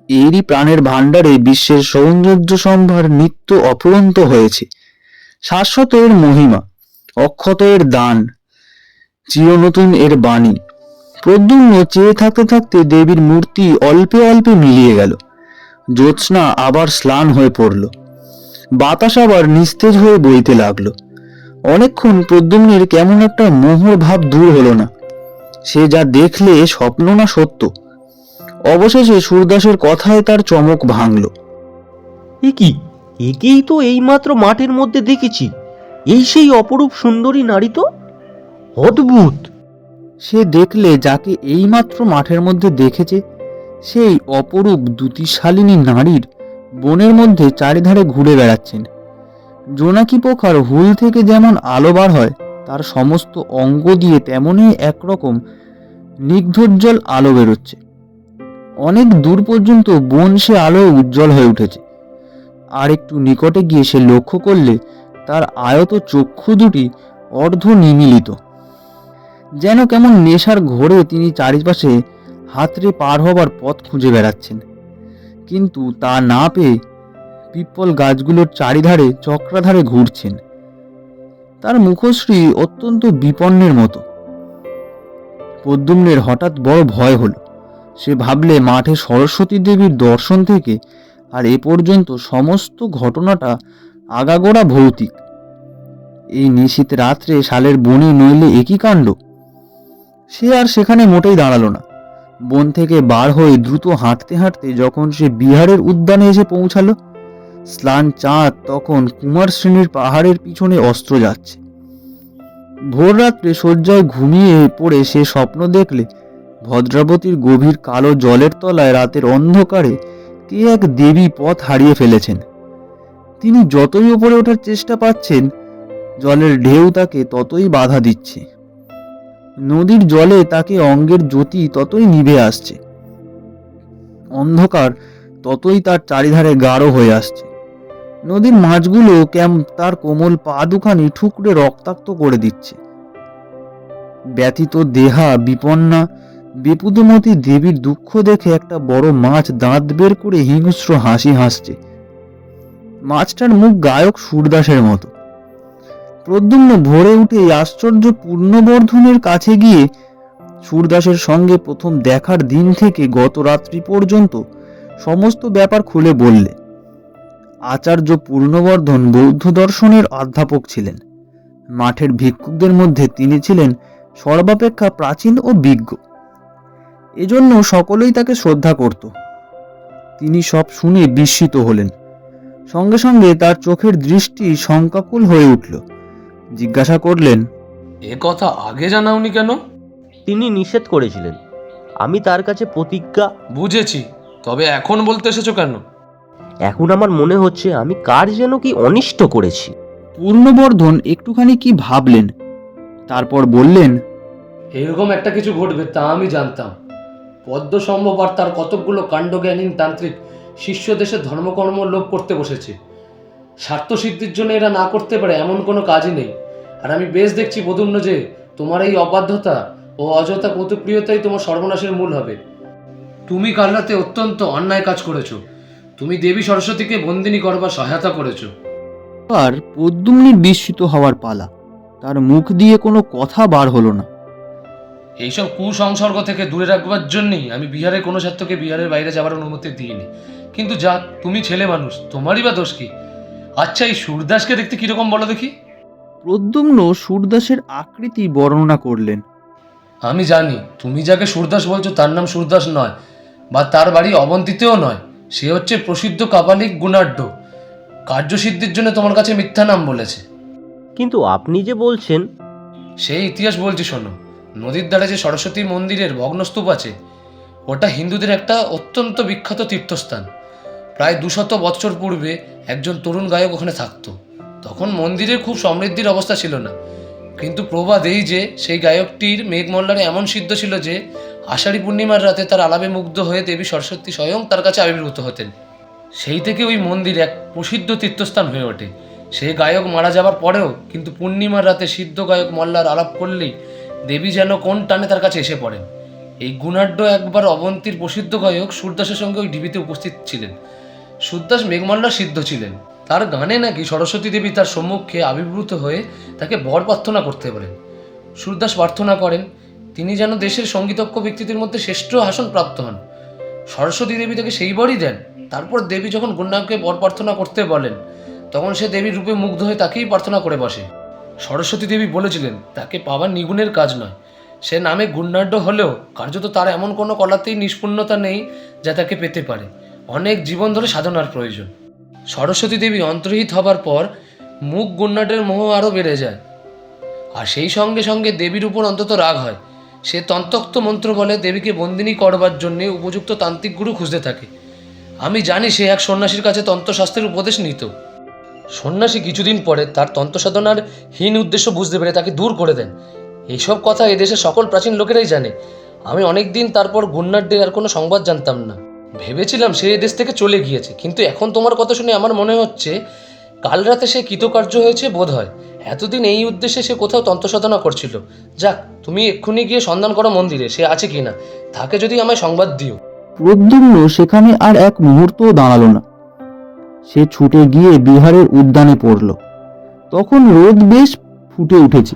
এরই প্রাণের ভাণ্ডারে বিশ্বের সৌন্দর্য সম্ভার নিত্য অফুরন্ত হয়েছে। শাশ্বত এর মহিমা, অক্ষত এর দান, চিরনতুন এর বাণী। প্রদ্যুম্ন চেয়ে থাকতে থাকতে দেবীর মূর্তি অল্পে অল্পে মিলিয়ে গেল। জ্যোৎস্না আবার স্নান হয়ে পড়ল, বাতাস আবার নিস্তেজ হয়ে বইতে লাগলো। অনেকক্ষণ প্রদ্যুম্নের কেমন একটা মোহর ভাব দূর হলো না। সে যা দেখলে স্বপ্ন না সত্য। অবশেষে সুরদাসের কথায় তার চমক ভাঙল। একেই তো এইমাত্র মাঠের মধ্যে দেখেছি। এই সেই অপরূপ সুন্দরী নারী তো, অদ্ভুত। সে দেখলে যাকে এইমাত্র মাঠের মধ্যে দেখেছে, সেই অপরূপ দ্যুতিশালিনী নারীর বনের মধ্যে চারিধারে ঘুরে বেড়াচ্ছেন। জোনাকি পোকার হুল থেকে যেমন আলো বার হয়, তার সমস্ত অঙ্গ দিয়ে তেমনই একরকম স্নিগ্ধোজ্জ্বল আলো বেরোচ্ছে। অনেক দূর পর্যন্ত বন সে আলোয় উজ্জ্বল হয়ে উঠেছে। আর একটু নিকটে গিয়ে সে লক্ষ্য করলে তার আয়ত চক্ষু দুটি অর্ধ নিমীলিত। যেন কেমন নেশার ঘোরে তিনি চারিপাশে হাতড়ে পার হবার পথ খুঁজে বেড়াচ্ছেন, কিন্তু তা না পেয়ে পিপ্পল গাছগুলোর চারিধারে চক্রাধারে ঘুরছেন। তার মুখশ্রী অত্যন্ত বিপন্নের মতো। প্রদ্যুম্নের হঠাৎ বড় ভয় হলো। সে ভাবলে মাঠে সরস্বতী দেবীর দর্শন থেকে আর এ পর্যন্ত সমস্ত ঘটনাটা আগাগোড়া ভৌতিক। এই নিশীথ রাত্রে শালের বনে নইলে একই কাণ্ড। সে আর সেখানে মোটেই দাঁড়ালো না। বন থেকে বার হয়ে দ্রুত হাঁটতে হাঁটতে যখন সে বিহারের উদ্যানে এসে পৌঁছালো, স্নান চাঁদ তখন কুমার শ্রেণীর পাহাড়ের পিছনে অস্ত্র যাচ্ছে। ভোর রাত্রে শয্যায় ঘুমিয়ে পড়ে সে স্বপ্ন দেখলে ভদ্রাবতীর গভীর কালো জলের তলায় রাতের অন্ধকারে কে এক দেবী পথ হারিয়ে ফেলেছেন। তিনি যতই উপরে ওঠার চেষ্টা পাচ্ছেন, জলের ঢেউ তাকে ততই বাধা দিচ্ছে। নদীর জলে তাকে অঙ্গের জ্যোতি ততই নিভে আসছে। অন্ধকার ততই তার চারিধারে গাঢ় হয়ে আসছে। নদীর মাছগুলো তার কোমল পা দুখানি ঠুকরে রক্তাক্ত করে দিচ্ছে। ব্যথিত দেহা বিপন্না বেপুদমতী দেবীর দুঃখ দেখে একটা বড় মাছ দাঁত বের করে হিংস্র হাসি হাসছে। মাছটার মুখ গায়ক সুরদাসের মতো। প্রদ্যুম্ন ভোরে উঠে আশ্চর্য পূর্ণবর্ধনের কাছে গিয়ে সুরদাসের সঙ্গে প্রথম দেখার দিন থেকে গত রাত্রি পর্যন্ত সমস্ত ব্যাপার খুলে বললে। আচার্য পূর্ণবর্ধন বৌদ্ধ দর্শনের অধ্যাপক ছিলেন। মাঠের ভিক্ষুকদের মধ্যে তিনি ছিলেন সর্বাপেক্ষা প্রাচীন ও বিজ্ঞ। এজন্য সকলেই তাকে শ্রদ্ধা করত। তিনি সব শুনে বিস্মিত হলেন। সঙ্গে সঙ্গে তার চোখের দৃষ্টি শঙ্কাকুল হয়ে উঠল। জিজ্ঞাসা করলেন, এ কথা আগে জানাওনি কেন? তিনি নিষেধ করেছিলেন। আমি তার কাছে প্রতিজ্ঞা। বুঝেছি, তবে এখন বলতে এসেছো কেন? এখন আমার মনে হচ্ছে আমি কার যেন কি অনিষ্ট করেছি। পূর্ণবর্ধন একটুখানি কি ভাবলেন, তারপর বললেন, এরকম একটা কিছু ঘটবে তা আমি জানতাম। পদ্মসম্ভব আর তার কতকগুলো কাণ্ডজ্ঞানীন তান্ত্রিক শিষ্য দেশে ধর্মকর্ম লোপ করতে বসেছে। স্বার্থসিদ্ধির জন্য এরা না করতে পারে এমন কোনো কাজই নেই। আর আমি বেশ দেখছি প্রদ্যুম্ন যে তোমার এই অবাধ্যতা ও অযথা কৌতুকপ্রিয়তাই তোমার সর্বনাশের মূল হবে। তুমি কাল রাতে অত্যন্ত অন্যায় কাজ করেছো। তুমি দেবী সরস্বতীকে বন্দিনী করবার সহায়তা করেছো। আর প্রদ্যুম্নের বিস্মিত হওয়ার পালা। তার মুখ দিয়ে কোনো কথা বার হলো না। এইসব কুসংসর্গ থেকে দূরে রাখবার জন্যই আমি বিহারের কোনো ছাত্রকে বিহারের বাইরে যাওয়ার অনুমতি দিইনি। কিন্তু যাক, তুমি ছেলে মানুষ, তোমারই বা দোষ কি? আচ্ছা, এই সুরদাসকে দেখতে কিরকম বলো দেখি? প্রদ্যুম্ন সুরদাসের আকৃতি বর্ণনা করলেন। আমি জানি তুমি যাকে সুরদাস বলছো তার নাম সুরদাস নয়, বা তার বাড়ি অবন্তীতেও নয়। সে হচ্ছে প্রসিদ্ধ কাপালিক গুণাঢ্য। কার্যসিদ্ধির জন্য তোমার কাছে মিথ্যা নাম বলেছে। কিন্তু আপনি যে বলছেন। সেই ইতিহাস বলছি শোনো। নদীর ধারে যে সরস্বতী মন্দিরের ভগ্নস্তূপ আছে, ওটা হিন্দুদের একটা অত্যন্ত বিখ্যাত তীর্থস্থান। প্রায় 200 বৎসর পূর্বে একজন তরুণ গায়ক ওখানে থাকতো। তখন মন্দিরের খুব সমৃদ্ধির অবস্থা ছিল না, কিন্তু প্রবাদ এই যে সেই গায়কটির মেঘমল্লারে এমন সিদ্ধ ছিল যে আষাঢ়ী পূর্ণিমার রাতে তার আলাপে মুগ্ধ হয়ে দেবী সরস্বতী স্বয়ং তার কাছে আবির্ভূত হতেন। সেই থেকে ওই মন্দির এক প্রসিদ্ধ তীর্থস্থান হয়ে ওঠে। সে গায়ক মারা যাবার পরেও কিন্তু পূর্ণিমার রাতে সিদ্ধ গায়ক মল্লার আলাপ করলেই দেবী যেন কোন টানে তার কাছে এসে পড়েন। এই গুণাঢ্য একবার অবন্তীর প্রসিদ্ধ গায়ক সুরদাসের সঙ্গে ওই ঢিবিতে উপস্থিত ছিলেন। সুরদাস মেঘমল্লার সিদ্ধ ছিলেন। তার গানে নাকি সরস্বতী দেবী তার সম্মুখে আবির্ভূত হয়ে তাকে বর প্রার্থনা করতে বলেন। সুরদাস প্রার্থনা করেন তিনি যেন দেশের সঙ্গীতজ্ঞ ব্যক্তিদের মধ্যে শ্রেষ্ঠ আসন প্রাপ্ত হন। সরস্বতী দেবী তাকে সেই বরই দেন। তারপর দেবী যখন গুণাকে বর প্রার্থনা করতে বলেন তখন সে দেবীর রূপে মুগ্ধ হয়ে তাকেই প্রার্থনা করে বসে। সরস্বতী দেবী বলেছিলেন তাকে পাওয়ার নিগুণের কাজ নয়, সে নামে গুণাঢ্য হলেও কার্যত তার এমন কোনো কলাতেই নিষ্পূর্ণতা নেই যা তাকে পেতে পারে। অনেক জীবন ধরে সাধনার প্রয়োজন। সরস্বতী দেবী অন্তর্হিত হবার পর মুখ গুণাঢ্যের মোহ আরও বেড়ে যায়, আর সেই সঙ্গে সঙ্গে দেবীর উপর অন্তত রাগ হয়। সে তন্ত্রোক্ত মন্ত্র বলে দেবীকে বন্দিনী করবার জন্যে উপযুক্ত তান্ত্রিক গুরু খুঁজতে থাকে। আমি জানি সে এক সন্ন্যাসীর কাছে তন্ত্রশাস্ত্রের উপদেশ নিত। সন্ন্যাসী কিছুদিন পরে তার তন্ত্রসাধনার হীন উদ্দেশ্য বুঝতে পেরে তাকে দূর করে দেন। এইসব কথা এদেশের সকল প্রাচীন লোকেরাই জানে। আমি অনেক দিন তারপর গুণাঢ্যের আর কোনো সংবাদ জানতাম না। ভেবেছিলাম সে এদেশ থেকে চলে গিয়েছে, কিন্তু এখন তোমার কথা শুনে আমার মনে হচ্ছে কাল রাতে সে কৃতকার্য হয়েছে বোধ হয়। এতদিন এই উদ্দেশ্যে সে কোথাও তন্ত্রসাধনা করছিল। যাক, তুমি এক্ষুনি গিয়ে সন্ধান করো মন্দিরে সে আছে কিনা, তাকে যদি আমায় সংবাদ দিও। প্রদ্যুম্ন সেখানে আর এক মুহূর্তও দাঁড়ালো না। সে ছুটে গিয়ে বিহারের উদ্যানে পড়ল। তখন রোদ বেশ ফুটে উঠেছে।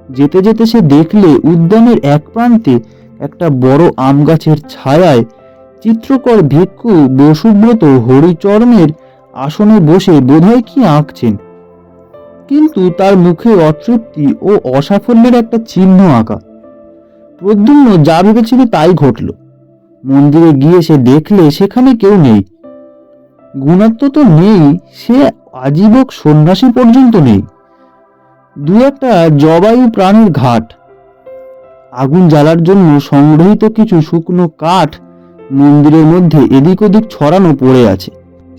যেতে যেতে সে দেখলে উদ্যানের এক প্রান্তে একটা বড় আম গাছের ছায়ায় চিত্রকর ভিক্ষু বসুব্রত হরিচরণের আসনে বসে বোধহয় কি আঁকছেন, কিন্তু তার মুখে অতৃপ্তি ও অসাফল্যের একটা চিহ্ন আঁকা। প্রদ্যুম্ন যা ভেবেছিল তাই ঘটল। মন্দিরে গিয়ে সে দেখলে সেখানে কেউ নেই। গুণাত্ম তো নেই, সে আজীবক সন্ন্যাসী পর্যন্ত নেই। দু একটা জবায়ু প্রাণীর ঘাট, আগুন জ্বালার জন্য সংগ্রহিত কিছু শুকনো কাঠ মন্দিরের মধ্যে এদিক ওদিক ছড়ানো পড়ে আছে।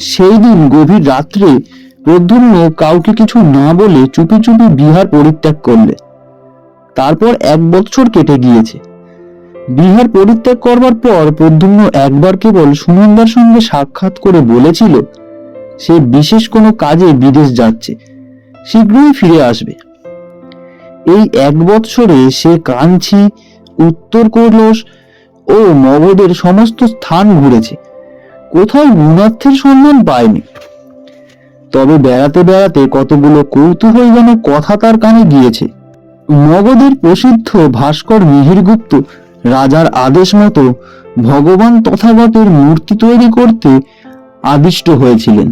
সেই দিন গভীর রাত্রে প্রদ্যুম্ন কাউকে কিছু না বলে চুপি চুপি বিহার পরিত্যাগ করলে। তারপর 1 বৎসর কেটে গিয়েছে। বিহার পরিত্যাগ করবার পর প্রদ্যুম্ন একবার কেবল সুনন্দার সঙ্গে সাক্ষাৎ করে বলেছিল সে বিশেষ কোনো কাজে বিদেশ যাচ্ছে, শীঘ্রই ফিরে আসবে। এই 1 বৎসরে সে কাঞ্চি, উত্তর কৈলাস ও মগধের সমস্ত স্থান ঘুরেছে, কোথাও গুণার্থের সন্ধান পায়নি। তবে বেড়াতে বেড়াতে কতগুলো কৌতূহলজনক কথা তার কানে গিয়েছে। মগধের প্রসিদ্ধ ভাস্কর মিহিরগুপ্ত রাজার আদেশ মতো ভগবান তথাগতের মূর্তি তৈরি করতে আদিষ্ট হয়েছিলেন।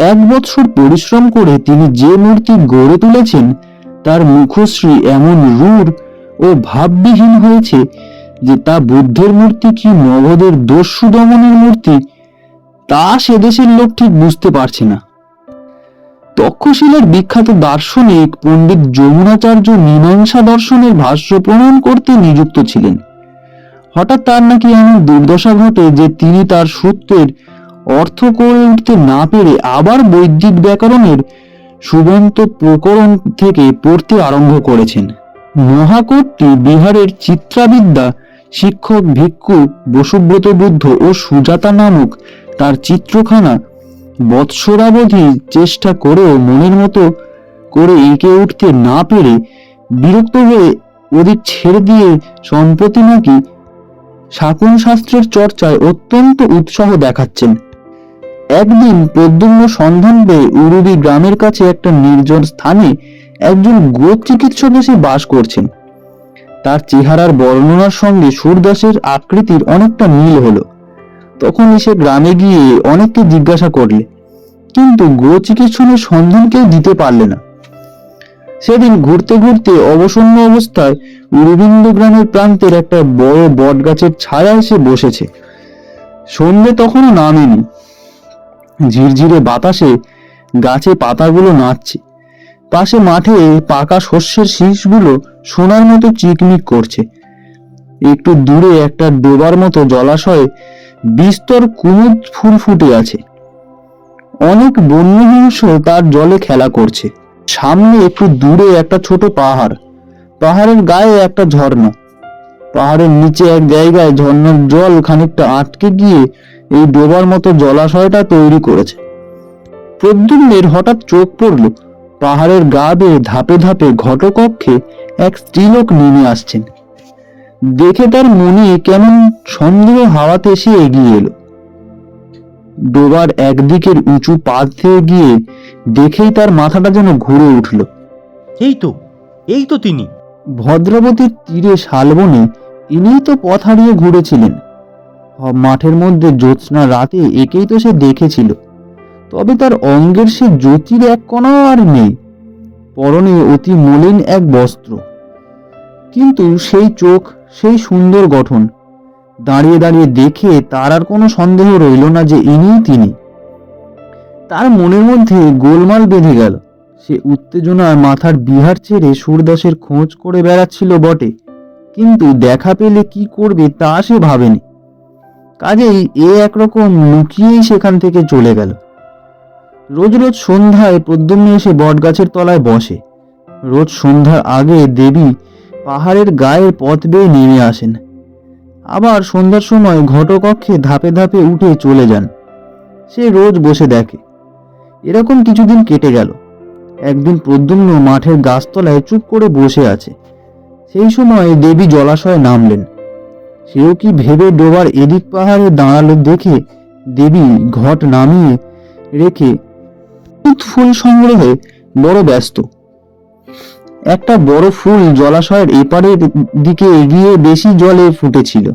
1 বৎসর পরিশ্রম করে তিনি যে মূর্তি গড়ে তুলেছেন তার মুখশ্রী এমন রূঢ় ও ভাববিহীন হয়েছে যে তা বুদ্ধের মূর্তি কি মগধের দস্যু দমনের মূর্তি তা সে দেশের লোক ঠিক বুঝতে পারছে না। তক্ষশিলার বিখ্যাত দার্শনিক পণ্ডিত যমুনাচার্য মীমাংসা দর্শনের ভাষ্য প্রণয়ন করতে নিযুক্ত ছিলেন। হঠাৎ তার নাকি এমন দুর্দশা ঘটে যে তিনি তার সূত্রের অর্থ করে উঠতে না পেরে আবার বৈদিক ব্যাকরণের সুবন্ত প্রকরণ থেকে পড়তে আরম্ভ করেছেন। মহাকোটটি বিহারের চিত্রাবিদ্যা শিক্ষক ভিক্ষু বসুব্রত বুদ্ধ ও সুজাতা নামক তার চিত্রখানা বৎসরাবধি চেষ্টা করেও মনের মতো করে এঁকে উঠতে না পেরে বিরক্ত হয়ে ওদিক ছেড়ে দিয়ে সম্প্রতি নাকি শাকুন শাস্ত্রের চর্চায় অত্যন্ত উৎসাহ দেখাচ্ছেন। একদিন প্রদ্যুম্ন সন্ধান পেয়ে উরুবি গ্রামের কাছে একটা নির্জন স্থানে একজন গোপ চিকিৎসক এসে বাস করছেন। তার চেহারার বর্ণনার সঙ্গে সুরদাসের আকৃতির অনেকটা মিল হলো। তখন সে গ্রামে গিয়ে অনেককে জিজ্ঞাসা করলে, কিন্তু গো চিকিৎসকের সন্ধান কেউ দিতে পারলে না। সেদিন ঘুরতে ঘুরতে অবসন্ন অবস্থায় উরুবিন্দ গ্রামের প্রান্তের একটা বড় বট গাছের ছায়ায় সে বসেছে। সন্ধ্যে তখনও নামেনি। ঝিরঝিরে বাতাসে গাছে পাতাগুলো নাচছে। পাশে মাঠে পাকা শস্যের শীষগুলো সোনার মতো চিকমিক করছে। একটু দূরে একটা ডোবার মতো জলাশয়ে বিস্তর কুমুদ ফুল ফুটে আছে। অনেক বন্যহংস তার জলে খেলা করছে। সামনে একটু দূরে একটা ছোট পাহাড়, পাহাড়ের গায়ে একটা ঝর্ণা। পাহাড়ের নিচে এক জায়গায় ঝর্ণার জল খানিকটা আটকে গিয়ে এই ডোবার মতো জলাশয়টা তৈরি করেছে। প্রদ্যুম্নের হঠাৎ চোখ পড়ল পাহাড়ের গা বেয়ে ধাপে ধাপে ঘটকক্ষে এক স্ত্রীলোক নেমে আসছেন। দেখে তার মনে কেমন সন্দেহ হাওয়াতে এসে এগিয়ে এলো। ডোবার একদিকের উঁচু পাত দিয়ে গিয়ে দেখেই তার মাথাটা যেন ঘুরে উঠল। এই তো তিনি। ভদ্রাবতীর তীরে শালবনে ইনিই তো পথ হারিয়ে ঘুরেছিলেন। মাঠের মধ্যে জ্যোৎস্না রাতে একেই তো সে দেখেছিল, তবে তার অঙ্গের সে জ্যোতির এক কণাও আর নেই। পরনে অতি মলিন এক বস্ত্র, কিন্তু সেই চোখ, সেই সুন্দর গঠন। দাঁড়িয়ে দাঁড়িয়ে দেখে তার আর কোনো সন্দেহ রইল না যে ইনিই তিনি। তার মনের মধ্যে গোলমাল বেঁধে গেল। সে উত্তেজনায় মাথার বিহার ছেড়ে সুরদাসের খোঁজ করে বেড়াচ্ছিল বটে, কিন্তু দেখা পেলে কি করবে তা সে ভাবেনি। কাজেই এ একরকম লুকিয়েই সেখান থেকে চলে গেল। রোজ রোজ সন্ধ্যায় প্রদ্যুম্ন এসে বটগাছের তলায় বসে। রোজ সন্ধ্যার আগে দেবী পাহাড়ের গায়ের পথ বেয়ে নেমে আসেন, আবার সন্ধ্যার সময় ঘটকক্ষে ধাপে ধাপে উঠে চলে যান। সে রোজ বসে দেখে। এরকম কিছুদিন কেটে গেল। একদিন প্রদ্যুম্ন মাঠের গাছতলায় চুপ করে বসে আছে। সেই সময় দেবী জলাশয়ে নামলেন। সেও কি ভেবে ডোবার এদিক পাহাড়ে দাঁড়ালো দেখে দেবী ঘট নামিয়ে রেখে ফুল সংগ্রহে বড় ব্যস্ত। একটা বড় ফুল জলাশয়ের এপারের দিকে এগিয়ে বেশি জলে ফুটেছিল।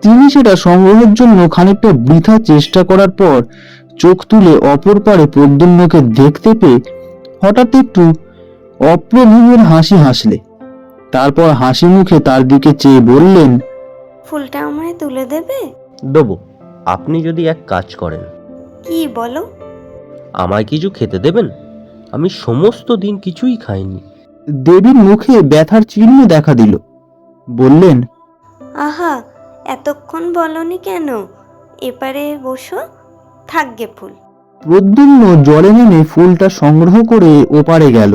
তিনি সেটা সংগ্রহের জন্য খানিকটা বৃথা চেষ্টা করার পর চোখ তুলে অপর পারে প্রদ্যুম্নকে দেখতে পেয়ে হঠাৎ একটু অপ্রভুবের হাসি হাসলে। তারপর হাসি মুখে তার দিকে চেয়ে বললেন, ফুলটা আমায় তুলে দেবে? দেবো, আপনি যদি এক কাজ করেন। কি বলো? আমায় কিছু খেতে দেবেন? আমি সমস্ত দিন কিছুই খাইনি। দেবীর মুখে ব্যথার চিহ্ন দেখা দিল। বললেন, আহা, এতক্ষণ বলনি কেন? এপারে বসো, থাকবে ফুল। প্রদ্যুম্ন জলে নেমে ফুলটা সংগ্রহ করে ওপারে গেল।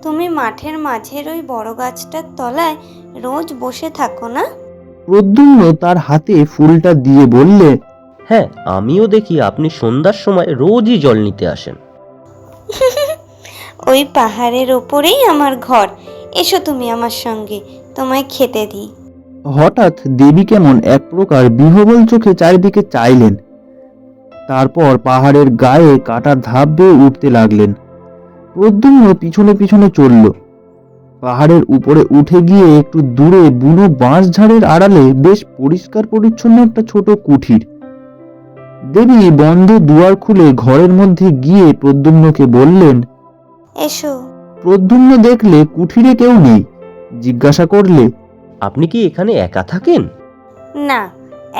তুমি মাঠের মাঝের ওই বড় গাছটার তলায় রোজ বসে থাকো না? প্রদ্যুম্ন তার হাতে ফুলটা দিয়ে বললে, হ্যাঁ, আমিও দেখি আপনি সন্ধ্যার সময় রোজই জল নিতে আসেন। ওই পাহাড়ের ওপরেই আমার ঘর। এসো তুমি আমার সঙ্গে, তোমায় খেতে দিই। হঠাৎ দেবী কেমন এক প্রকার বিহ্বল চোখে চারিদিকে চাইলেন। তারপর পাহাড়ের গায়ে কাটা ধাপ বেয়ে উঠতে লাগলেন। প্রদ্যুম্ন পিছনে পিছনে চলল। পাহাড়ের উপরে উঠে গিয়ে একটু দূরে বুনো বাঁশ ঝাড়ের আড়ালে বেশ পরিষ্কার পরিচ্ছন্ন একটা ছোট কুঠির। দেবী বন্ধ দুয়ার খুলে ঘরের মধ্যে গিয়ে প্রদ্যুম্নকে বললেন, এসো। প্রদ্যুম্ন দেখলে কুঠিরে কেউ নেই। জিজ্ঞাসা করলে, আপনি কি এখানে একা থাকেন? না,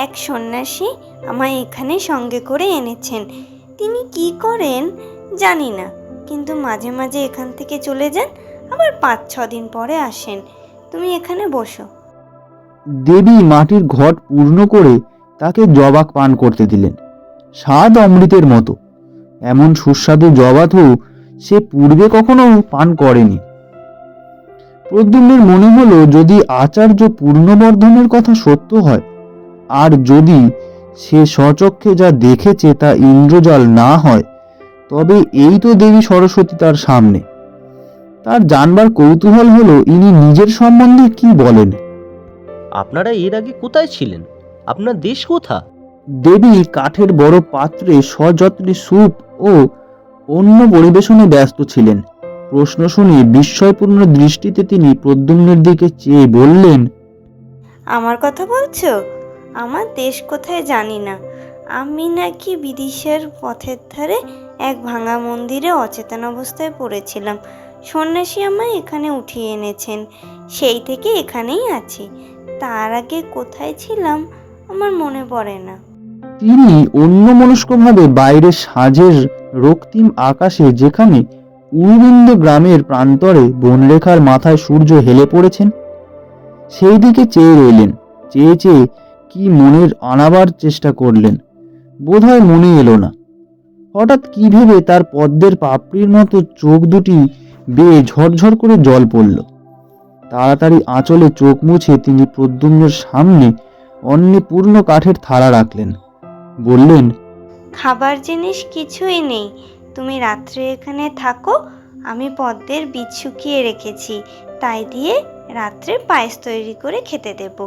এক সন্ন্যাসী আমায় এখানে সঙ্গে করে এনেছেন। তিনি কি করেন জানি না, কিন্তু মাঝে মাঝে এখান থেকে চলে যান, আবার 5-6 দিন পরে আসেন। তুমি এখানে বসো। দেবী মাটির ঘট পূর্ণ করে তাকে জবা পান করতে দিলেন। স্বাদ অমৃতের মতো। এমন সুস্বাদু জবা তো সে পূর্বে কখনো পান করেনি। প্রদ্যুম্নের মনে হলো, যদি আচার্য পূর্ণবর্ধনের কথা সত্য হয়, আর যদি সে স্বচক্ষে যা দেখেছে তা ইন্দ্রজাল না হয়, তবে এই তো দেবী সরস্বতী তার সামনে। তার জানবার কৌতূহল হলো ইনি নিজের সম্বন্ধে কি বলেন। আপনারা এর আগে কোথায় ছিলেন? আপনার দেশ কোথা? দেবী কাঠের বড় পাত্রে সযত্নে স্যুপ ও অন্য পরিবেশনে ব্যস্ত ছিলেন। প্রশ্ন শুনে বিস্ময়পূর্ণ দৃষ্টিতে তিনি প্রদ্যুম্নের দিকে চেয়ে বললেন, আমার কথা বলছো? আমার দেশ কোথায় জানি না। আমি নাকি বিদিশার পথের ধারে এক ভাঙা মন্দিরে অচেতন অবস্থায় পড়েছিলাম। সন্ন্যাসী আমায় এখানে উঠিয়ে এনেছেন, সেই থেকে এখানেই আছি। তার আগে কোথায় ছিলাম আমার মনে পড়ে না। তিনি অন্যমনস্কভাবে বাইরে সাঁঝের রক্তিম আকাশে, যেখানে উরুবিন্দ গ্রামের প্রান্তরে বনরেখার মাথায় সূর্য হেলে পড়েছেন, সেই দিকে চেয়ে রইলেন। চেয়ে চেয়ে কি মনের আনাবার চেষ্টা করলেন, বোধহয় মনে এলো না। হঠাৎ কি ভেবে তার পদ্মের পাপড়ির মতো চোখ দুটি বেয়ে ঝরঝর করে জল পড়ল। তাড়াতাড়ি আঁচলে চোখ মুছে তিনি প্রদ্যুম্নের সামনে অন্নে পূর্ণ কাঠের থালা রাখলেন। বললেন, খাবার জিনিস কিছুই নেই, তুমি রাত্রে এখানে থাকো। আমি পদ্মের বীজ শুকিয়ে রেখেছি, তাই দিয়ে রাত্রে পায়েস তৈরি করে খেতে দেব,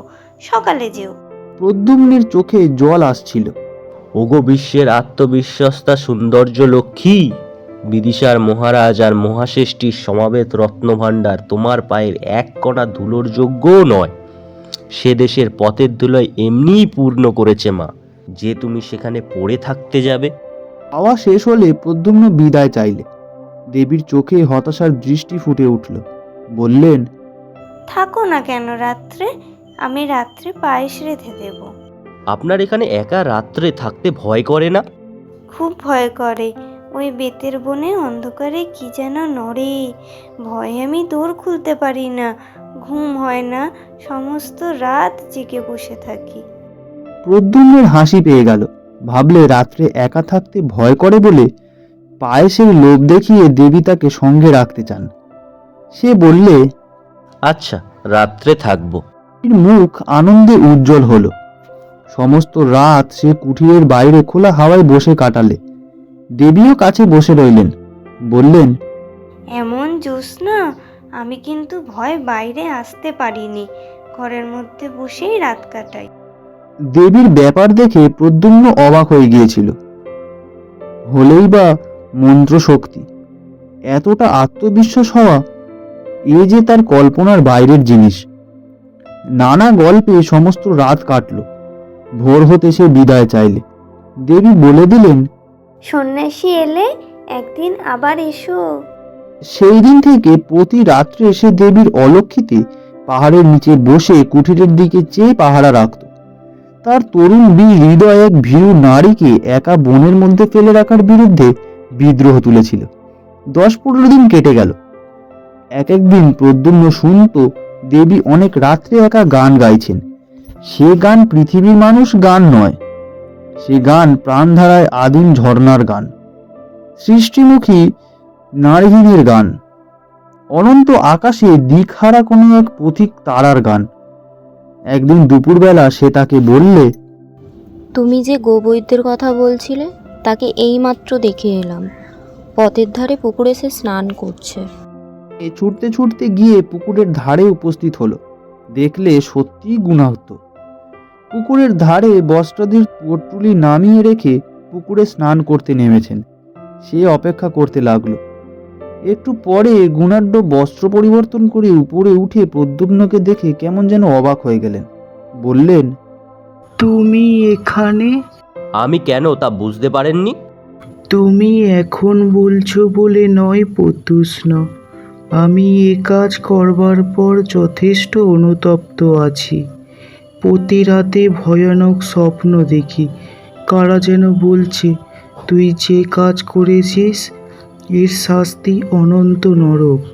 সকালে যেও। প্রদ্যুম্নের চোখে জল আসছিল। ওগো বিশ্বের আত্মবিশ্বস্তা সৌন্দর্য লক্ষ্মী, বিদিশার মহারাজ আর মহাশ্রেষ্ঠীর সমাবেত রত্নভাণ্ডার তোমার পায়ের এক কণা ধুলোর যোগ্যও নয়। সে দেশের পথের ধুলোয় এমনিই পূর্ণ করেছে মা, যে তুমি সেখানে পড়ে থাকতে যাবে। খাওয়া শেষ হলে প্রদ্যুম্ন বিদায় চাইলে। দেবীর চোখে হতাশার দৃষ্টি ফুটে উঠল। বললেন, থাকো না কেন রাত্রে, আমি রাত্রে পায়েস রেঁধে দেব। আপনার এখানে একা রাত্রে থাকতে ভয় করে না? খুব ভয় করে, ওই বেতের বনে অন্ধকারে কি যেন নড়ে, ভয়ে আমি দোর খুলতে পারি না, ঘুম হয় না, সমস্ত রাত জেগে বসে থাকি। প্রদ্যুম্নের হাসি পেয়ে গেল। ভাবলে রাত্রে একা থাকতে ভয় করে বলে পায়েসের লোভ দেখিয়ে দেবী তাকে সঙ্গে রাখতে চান। সে বললে, আচ্ছা, রাত্রে থাকবো। এর মুখ আনন্দে উজ্জ্বল হলো। সমস্ত রাত সে কুঠিরের বাইরে খোলা হাওয়ায় বসে কাটালে। দেবীও কাছে বসে রইলেন। বললেন, এমন জ্যোৎস্না, আমি কিন্তু ভয় বাইরে আসতে পারিনি, ঘরের মধ্যে বসেই রাত কাটাই। দেবীর ব্যাপার দেখে প্রদ্যুম্ন অবাক হয়ে গিয়েছিল। হলেই বা মন্ত্র শক্তি, এতটা আত্মবিশ্বাস হওয়া, এ যে তার কল্পনার বাইরের জিনিস। নানা গল্পে সমস্ত রাত কাটল। ভোর হতে সে বিদায় চাইলে। দেবী বলে দিলেন, সন্ন্যাসী এলে একদিন আবার এসো। সেই দিন থেকে প্রতি রাত্রে সে দেবীর অলক্ষিতে পাহাড়ের নিচে বসে কুঠিরের দিকে চেয়ে পাহারা রাখত। তার তরুণ বীর হৃদয় এক ভীরু নারীকে একা বনের মধ্যে ফেলে রাখার বিরুদ্ধে বিদ্রোহ তুলেছিল। 10-15 দিন কেটে গেল। এক একদিন প্রদ্যুম্ন শুনত দেবী অনেক রাত্রে একা গান গাইছেন। সে গান পৃথিবীর মানুষ গান নয়, সে গান প্রাণধারায় আদিম ঝর্ণার গান, সৃষ্টিমুখী নারীহীনের গান, অনন্ত আকাশে দিকহারা কোনো এক পথিক তারার গান। একদিন দুপুরবেলা সে তাকে বললে, তুমি যে গোবৈদ্যের কথা বলছিলে, তাকে এইমাত্র দেখে এলাম, পথের ধারে পুকুরে সে স্নান করছে। এ ছুটতে ছুটতে গিয়ে পুকুরের ধারে উপস্থিত হলো। দেখলে সত্যিই গুণাহত। পুকুরের ধারে বস্ত্রাদির পট্টুলি নামিয়ে রেখে পুকুরে স্নান করতে নেমেছেন। সে অপেক্ষা করতে লাগলো। একটু পরে গুণাঢ্য বস্ত্র পরিবর্তন করে উপরে উঠে প্রদ্যুম্নকে দেখে কেমন যেন অবাক হয়ে গেলেন। বললেন, তুমি এখানে? আমি কেন তা বুঝতে পারেননি? তুমি এখন বলছো বলে নয় প্রত্যুষ্ণ, আমি এ কাজ করবার পর যথেষ্ট অনুতপ্ত আছি। প্রতি রাতে ভয়ানক স্বপ্ন দেখি। কারা যেন বলছে, তুই যে কাজ করেছিস এর শাস্তি অনন্ত নরক।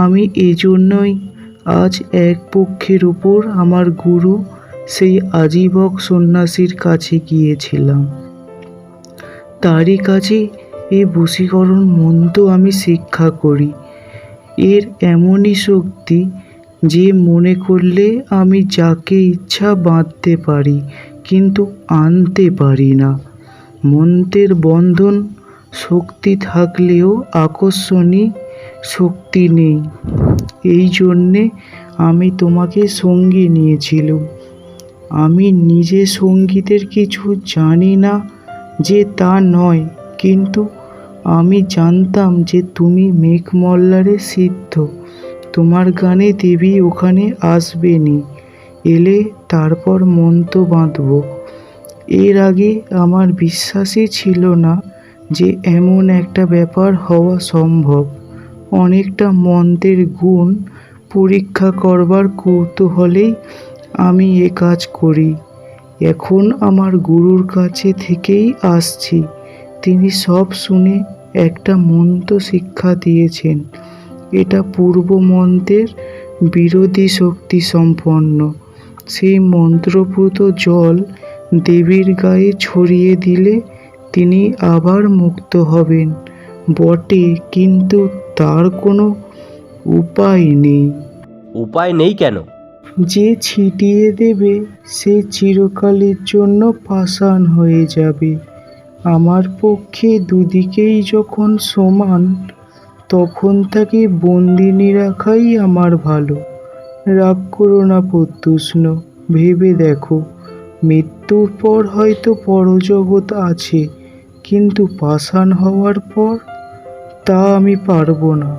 আমি এজন্যই আজ এক পক্ষের উপর আমার গুরু সেই আজীবক সন্ন্যাসীর কাছে গিয়েছিলাম। তারই কাছে এই বশীকরণ মন্ত্র আমি শিক্ষা করি। এর এমনই শক্তি যে মনে করলে আমি যাকে ইচ্ছা বাঁধতে পারি, কিন্তু আনতে পারি না। মন্ত্রের বন্ধন শক্তি থাকলেও আকর্ষণী শক্তি নেই। এই জন্যে আমি তোমাকে সঙ্গে নিয়েছিলাম। আমি নিজে সঙ্গীতের কিছু জানি না যে তা নয়, কিন্তু আমি জানতাম যে তুমি মেঘমল্লারে সিদ্ধ। তোমার গানে দেবী ওখানে আসবেনি, এলে তারপর মন্ত্র বাঁধব। এর আগে আমার বিশ্বাসই ছিল না যে এমন একটা ব্যাপার হওয়া সম্ভব। অনেকটা মন্ত্রের গুণ পরীক্ষা করবার কৌতূহলেই আমি এ কাজ করি। এখন আমার গুরুর কাছে থেকেই আসছি। তিনি সব শুনে একটা মন্ত্র শিক্ষা দিয়েছেন। এটা পূর্ব মন্ত্রের বিরোধী শক্তি সম্পন্ন। সেই মন্ত্রপুত জল দেবীর গায়ে ছড়িয়ে দিলে তিনি আবার মুক্ত হবেন বটে, কিন্তু তার কোনো উপায় নেই। উপায় নেই কেন? যে ছিটিয়ে দেবে সে চিরকালের জন্য পাষাণ হয়ে যাবে। আমার পক্ষে দুদিকেই যখন সমান, তখন তাকে বন্দিনী রাখাই আমার ভালো। রাগ করো না প্রত্যুষ্ণ, ভেবে দেখো, মৃত্যুর পর হয়তো পরজগৎ আছে, কিন্তু পাষাণ হওয়ার পর তা আমি পারবো না।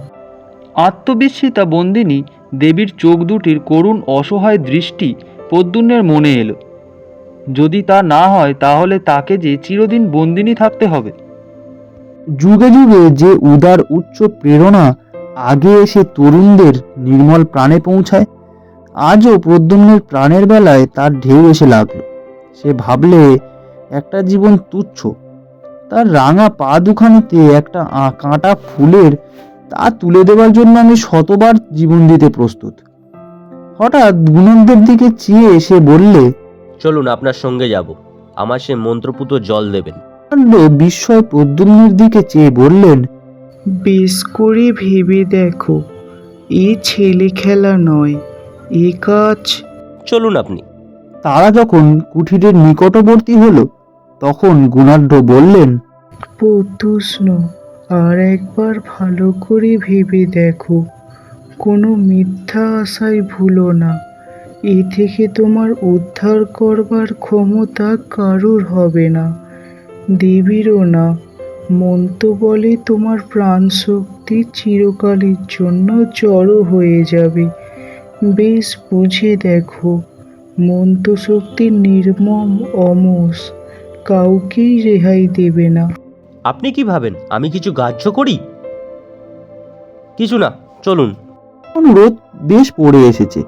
আত্মবিস্মিতা বন্দিনী দেবীর চোখ দুটির করুণ অসহায় দৃষ্টি প্রদ্যুম্নের মনে এলো। যদি তা না হয় তাহলে তাকে যে চিরদিন বন্দিনী থাকতে হবে। যুগে যুগে যে উদার উচ্চ প্রেরণা আগে এসে তরুণদের নির্মল প্রাণে পৌঁছায়, আজও প্রদ্যুম্নের প্রাণের বেলায় তার ঢেউ এসে লাগলো। সে ভাবলে একটা জীবন তুচ্ছ, তার রাঙা পা দুখানিতে একটা কাঁটা ফুলের তা তুলে দেওয়ার জন্য আমি শতবার জীবন দিতে প্রস্তুত। হঠাৎ গুণকদের দিকে চেয়ে সে বললে, চলুন, আপনার সঙ্গে যাব। আমার সে মন্ত্রপুত জল দেবেন। বিস্ময় প্রদ্যুম্নের দিকে চেয়ে বললেন, বেশ করে ভেবে দেখো, এ ছেলে খেলা নয়, এ কাজ। চলুন আপনি। তারা যখন কুঠিরের নিকটবর্তী হলো তখন গুণাঢ্য বললেন, প্রত্যুষ্ণ, আর একবার ভালো করে ভেবে দেখো, কোনো মিথ্যা আশায় ভুলো না। এ থেকে তোমার উদ্ধার করবার ক্ষমতা কারুর হবে না, দেবীরও না। মন্ত্র বলে তোমার প্রাণশক্তি চিরকালের জন্য জড়ো হয়ে যাবে। বেশ বুঝে দেখো, মন্ত্রশক্তি নির্মম অমোস, কাউকেই রেহাই দেবে না। আপনি কি ভাবেন আমি কিছু গ্রাহ্য করি? কিছু না, চলুন। অনুরোধ বেশ পড়ে এসেছে।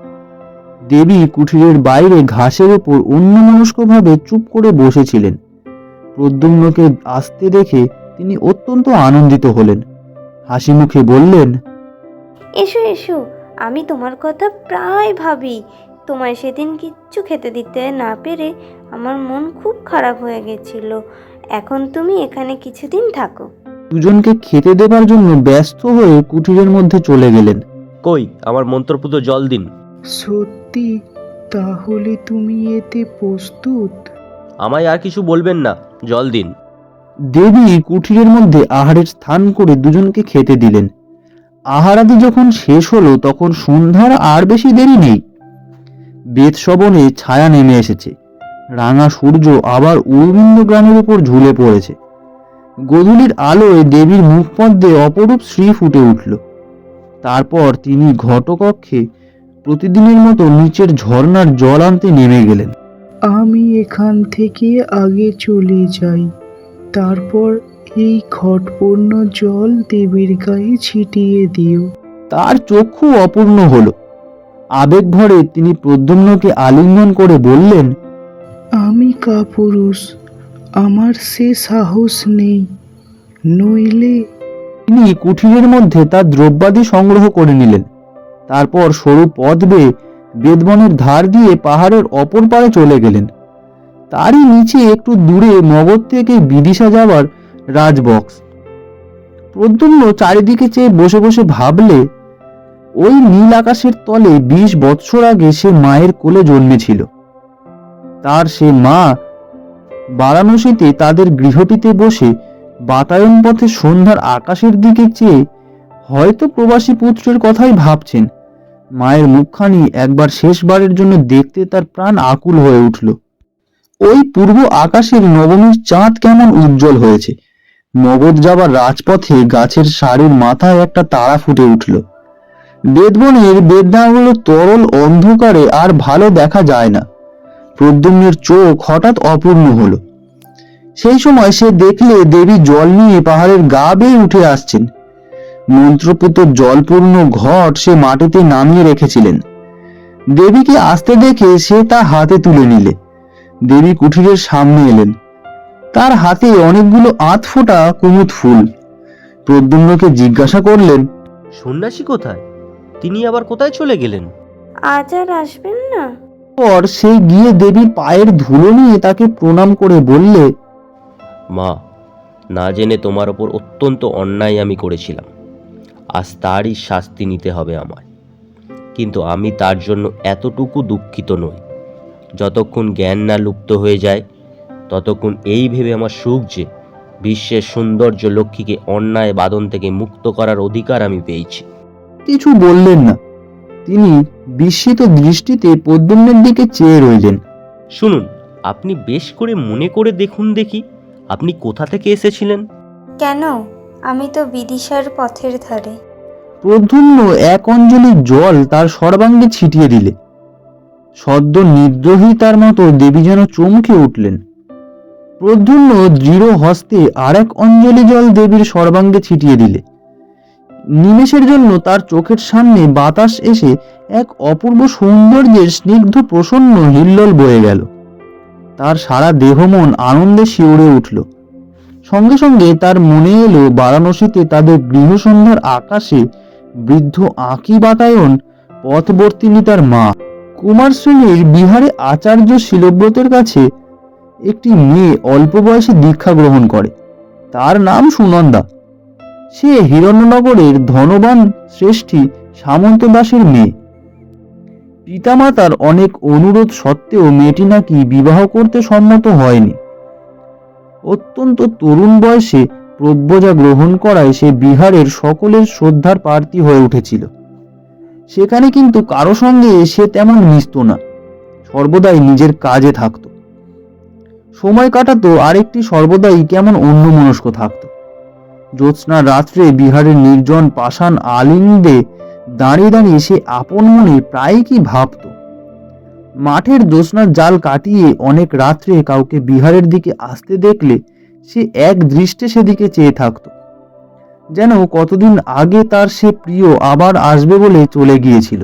দেবী কুঠিরের বাইরে ঘাসের ওপর অন্যমনস্কভাবে চুপ করে বসেছিলেন। প্রদ্যুম্নকে আসতে দেখে তিনি অত্যন্ত আনন্দিত হলেন। হাসি মুখে বললেন, এসো এসো, আমি তোমার কথা প্রায় ভাবি। তোমায় সেদিন কিচ্ছু খেতে দিতে না পেরে আমার মন খুব খারাপ হয়ে গেছিল। এখন তুমি এখানে কিছুদিন থাকো। দুজনকে খেতে দেবার জন্য ব্যস্ত হয়ে কুঠিরের মধ্যে চলে গেলেন। কই, আমার মন্ত্রপুত জল দিন। সত্যি? তাহলে তুমি এতে প্রস্তুত? আমায় আর কিছু বলবেন না, জল দিন। দেবী কুঠিরের মধ্যে আহারের স্থান করে দুজনকে খেতে দিলেন। আহারাদি যখন শেষ হলো তখন সন্ধ্যার আর বেশি দেরি নেই। বেদশবনে ছায়া নেমে এসেছে। রাঙা সূর্য আবার উর্বিন্দ গ্রামের উপর ঝুলে পড়েছে। গোধূলির আলোয় দেবীর মুখপদ্মে অপরূপ শ্রী ফুটে উঠল। তারপর তিনি ঘটকক্ষে প্রতিদিনের মতো নিচের ঝর্ণার জল আনতে নেমে গেলেন। আমি এখান থেকে আগে চলে যাই, তারপর এই ঘটপূর্ণ জল দেবীর গায়ে ছিটিয়ে দিও। তার চক্ষু অপূর্ণ হল। আবেগ ভরে তিনি প্রদ্যুম্নকে আলিঙ্গন করে বললেন, আমি কাপুরুষ, আমার সে সাহস নেই, নইলে। তিনি কুঠিরের মধ্যে তার দ্রব্যাদি সংগ্রহ করে নিলেন। তারপর সরু পথ বেয়ে বেদবনের ধার দিয়ে পাহাড়ের অপর পারে চলে গেলেন। তারই নিচে একটু দূরে মগধ থেকে বিদিশা যাওয়ার রাজবক্স। প্রদ্যুম্ন চারিদিকে চেয়ে বসে বসে ভাবলে, ওই নীল আকাশের তলে 20 বৎসর আগে সে মায়ের কোলে জন্মেছিল। তার সে মা বারাণসীতে তাদের গৃহটিতে বসে বাতায়ন পথে সন্ধ্যার আকাশের দিকে চেয়ে হয়তো প্রবাসী পুত্রের কথাই ভাবছেন। মায়ের মুখখানি একবার শেষবারের জন্য দেখতে তার প্রাণ আকুল হয়ে উঠল। ওই পূর্ব আকাশের নবমীর চাঁদ কেমন উজ্জ্বল হয়েছে। মগধ যাবার রাজপথে গাছের সারির মাথায় একটা তারা ফুটে উঠল। বেদবনের বেদনাগুলো তরল অন্ধকারে আর ভালো দেখা যায় না। প্রদ্যুম্নের চোখ হঠাৎ অপূর্ণ হলো। সেই সময় সে দেখলে দেবী জল নিয়ে পাহাড়ের গা বেয়ে উঠে আসছেন। মন্ত্রপুত জলপূর্ণ ঘট সে মাটিতে নামিয়ে রেখেছিলেন। দেবীকে আসতে দেখে সে তা হাতে তুলে নিলে। দেবী কুঠিরের সামনে এলেন। তার হাতে অনেকগুলো আধফোঁটা কুমুদ ফুল। প্রদ্যুম্নকে জিজ্ঞাসা করলেন, সন্ন্যাসী কোথায়? তিনি আবার কোথায় চলে গেলেন? আজ আর আসবেন না? পর সে গিয়ে দেবীর পায়ের ধুলো নিয়ে তাকে প্রণাম করে বললে, মা, না জেনে তোমার ওপর অত্যন্ত অন্যায় আমি করেছিলাম। আজ তারই শাস্তি নিতে হবে আমায়। কিন্তু আমি তার জন্য এতটুকু দুঃখিত নই। যতক্ষণ জ্ঞান না লুপ্ত হয়ে যায় ততক্ষণ এই ভেবে আমার সুখ যে বিশ্বের সৌন্দর্য লক্ষ্মীকে অন্যায় বাঁধন থেকে মুক্ত করার অধিকার আমি পেয়েছি। কিছু বললেন না। তিনি বিস্মিত দৃষ্টিতে প্রদ্যুম্নের দিকে চেয়ে রইলেন। শুনুন, আপনি বেশ করে মনে করে দেখুন দেখি, আপনি কোথা থেকে এসেছিলেন? কেন? আমি তো বিদিশার পথের ধারে। প্রদ্যুম্ন এক অঞ্জলি জল তার সর্বাঙ্গে ছিটিয়ে দিলে। সদ্য নিদ্রোহিতার মতো দেবী যেন চমকে উঠলেন। প্রদ্যুম্ন দৃঢ় হস্তে আর এক অঞ্জলি জল দেবীর সর্বাঙ্গে ছিটিয়ে দিলে। নিমেষের জন্য তার চোখের সামনে বাতাস এসে এক অপূর্ব সৌন্দর্যের স্নিগ্ধ প্রসন্ন হিল্লোল বয়ে গেল। তার সারা দেহ মন আনন্দে শিউরে উঠল। সঙ্গে সঙ্গে তার মনে এলো বারাণসীতে তাদের গৃহসন্ধ্যার আকাশে বৃদ্ধ আঁকি বাতায়ন পথবর্তিনী তার মা। কুমার শ্রেণীর বিহারে আচার্য শিলব্রতের কাছে একটি মেয়ে অল্প বয়সে দীক্ষা গ্রহণ করে। তার নাম সুনন্দা। সে হিরণ্যনগরের ধনবান শ্রেষ্ঠী সামন্ত দাসের মেয়ে। পিতামাতার অনেক অনুরোধ সত্ত্বেও মেয়েটি নাকি বিবাহ করতে সম্মত হয়নি। অত্যন্ত তরুণ বয়সে প্রব্রজা গ্রহণ করায় সে বিহারের সকলের শ্রদ্ধার প্রার্থী হয়ে উঠেছিল। সেখানে কিন্তু কারো সঙ্গে সে তেমন মিশত না, সর্বদাই নিজের কাজে থাকত। সময় কাটাতো আরেকটি সর্বদাই কেমন অন্যমনস্ক থাকত। জ্যোৎস্না রাত্রে বিহারের নির্জন পাষাণ আলিঙ্গে দাঁড়িয়ে দাঁড়িয়ে সে আপন মনে প্রায় কি ভাবত। মাঠের জ্যোৎস্নার জাল কাটিয়ে অনেক রাত্রে কাউকে বিহারের দিকে আসতে দেখলে সে এক দৃষ্টে সেদিকে চেয়ে থাকত, যেন কতদিন আগে তার সে প্রিয় আবার আসবে বলে চলে গিয়েছিল।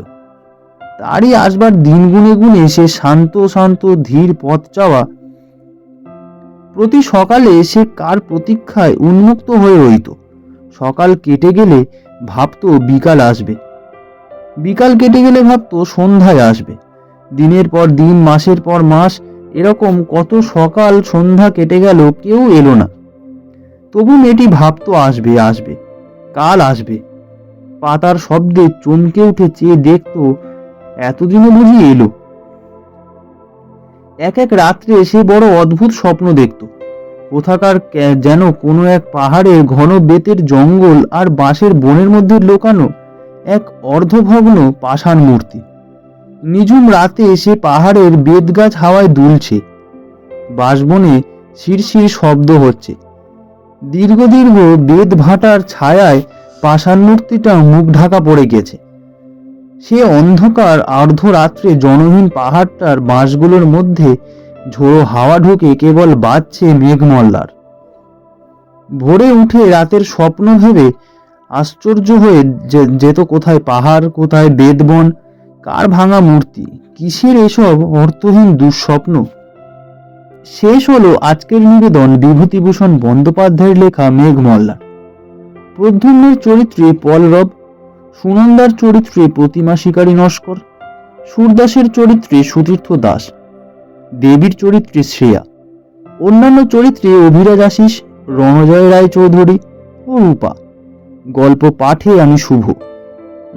তারই আসবার দিন গুনে গুনে সে শান্ত শান্ত ধীর পথ চাওয়া। প্রতি সকালে সে কার প্রতীক্ষায় উন্মুক্ত হয়ে রইত। সকাল কেটে গেলে ভাবতো বিকাল আসবে, বিকাল কেটে গেলে ভাবতো সন্ধ্যায় আসবে। দিনের পর দিন, মাসের পর মাস, এরকম কত সকাল সন্ধ্যা কেটে গেল, কেউ এলো না। তবু মেয়েটি ভাবতো আসবে আসবে, কাল আসবে। পাতার শব্দে চমকে উঠে চেয়ে দেখতো এতদিনে বুঝি এলো। এক এক রাত্রে সে বড় অদ্ভুত স্বপ্ন দেখত। কোথাকার যেন কোনো এক পাহাড়ে ঘন বেতের জঙ্গল আর বাঁশের বনের মধ্যে লোকানো এক অর্ধভগ্ন পাষাণ মূর্তি। নিঝুম রাতে সে পাহাড়ের বেতগাছ হাওয়ায় দুলছে, বাঁশবনে শিরশির শব্দ হচ্ছে। দীর্ঘ দীর্ঘ বেত ভাটার ছায়ায় পাষাণ মূর্তিটা মুখ ঢাকা পড়ে গেছে। সে অন্ধকার অর্ধরাত্রে জনহীন পাহাড়টার বাঁশগুলোর মধ্যে ঝোড়ো হাওয়া ঢুকে কেবল বাজছে মেঘমল্লার। ভোরে উঠে রাতের স্বপ্ন ভেবে আশ্চর্য হয়ে যেত কোথায় পাহাড়, কোথায় বেদবন, কার ভাঙা মূর্তি, কিসের এসব অর্থহীন দুঃস্বপ্ন। শেষ হলো আজকের নিবেদন বিভূতিভূষণ বন্দ্যোপাধ্যায়ের লেখা মেঘমল্লার। প্রদ্যুম্নের চরিত্রে পলরব, সুনন্দার চরিত্রে প্রতিমা শিকারী নস্কর, সুরদাসের চরিত্রে সুতীর্থ দাস, দেবীর চরিত্রে শ্রেয়া, অন্যান্য চরিত্রে অভিরাজ আশিস, রণজয় রায় চৌধুরী ও রূপা। গল্প পাঠে আমি শুভ,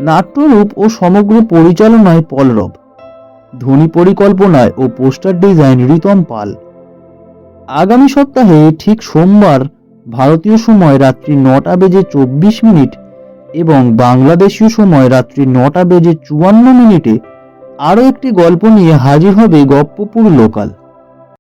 নাট্যরূপ ও সমগ্র পরিচালনায় পলরব, ধ্বনি পরিকল্পনায় ও পোস্টার ডিজাইন রিতম পাল। আগামী সপ্তাহে ঠিক সোমবার ভারতীয় সময় রাত্রি 9:24 এবং বাংলাদেশীয় সময় রাত্রি 9:54 আরও একটি গল্প নিয়ে হাজির হবে গপ্পপুর লোকাল।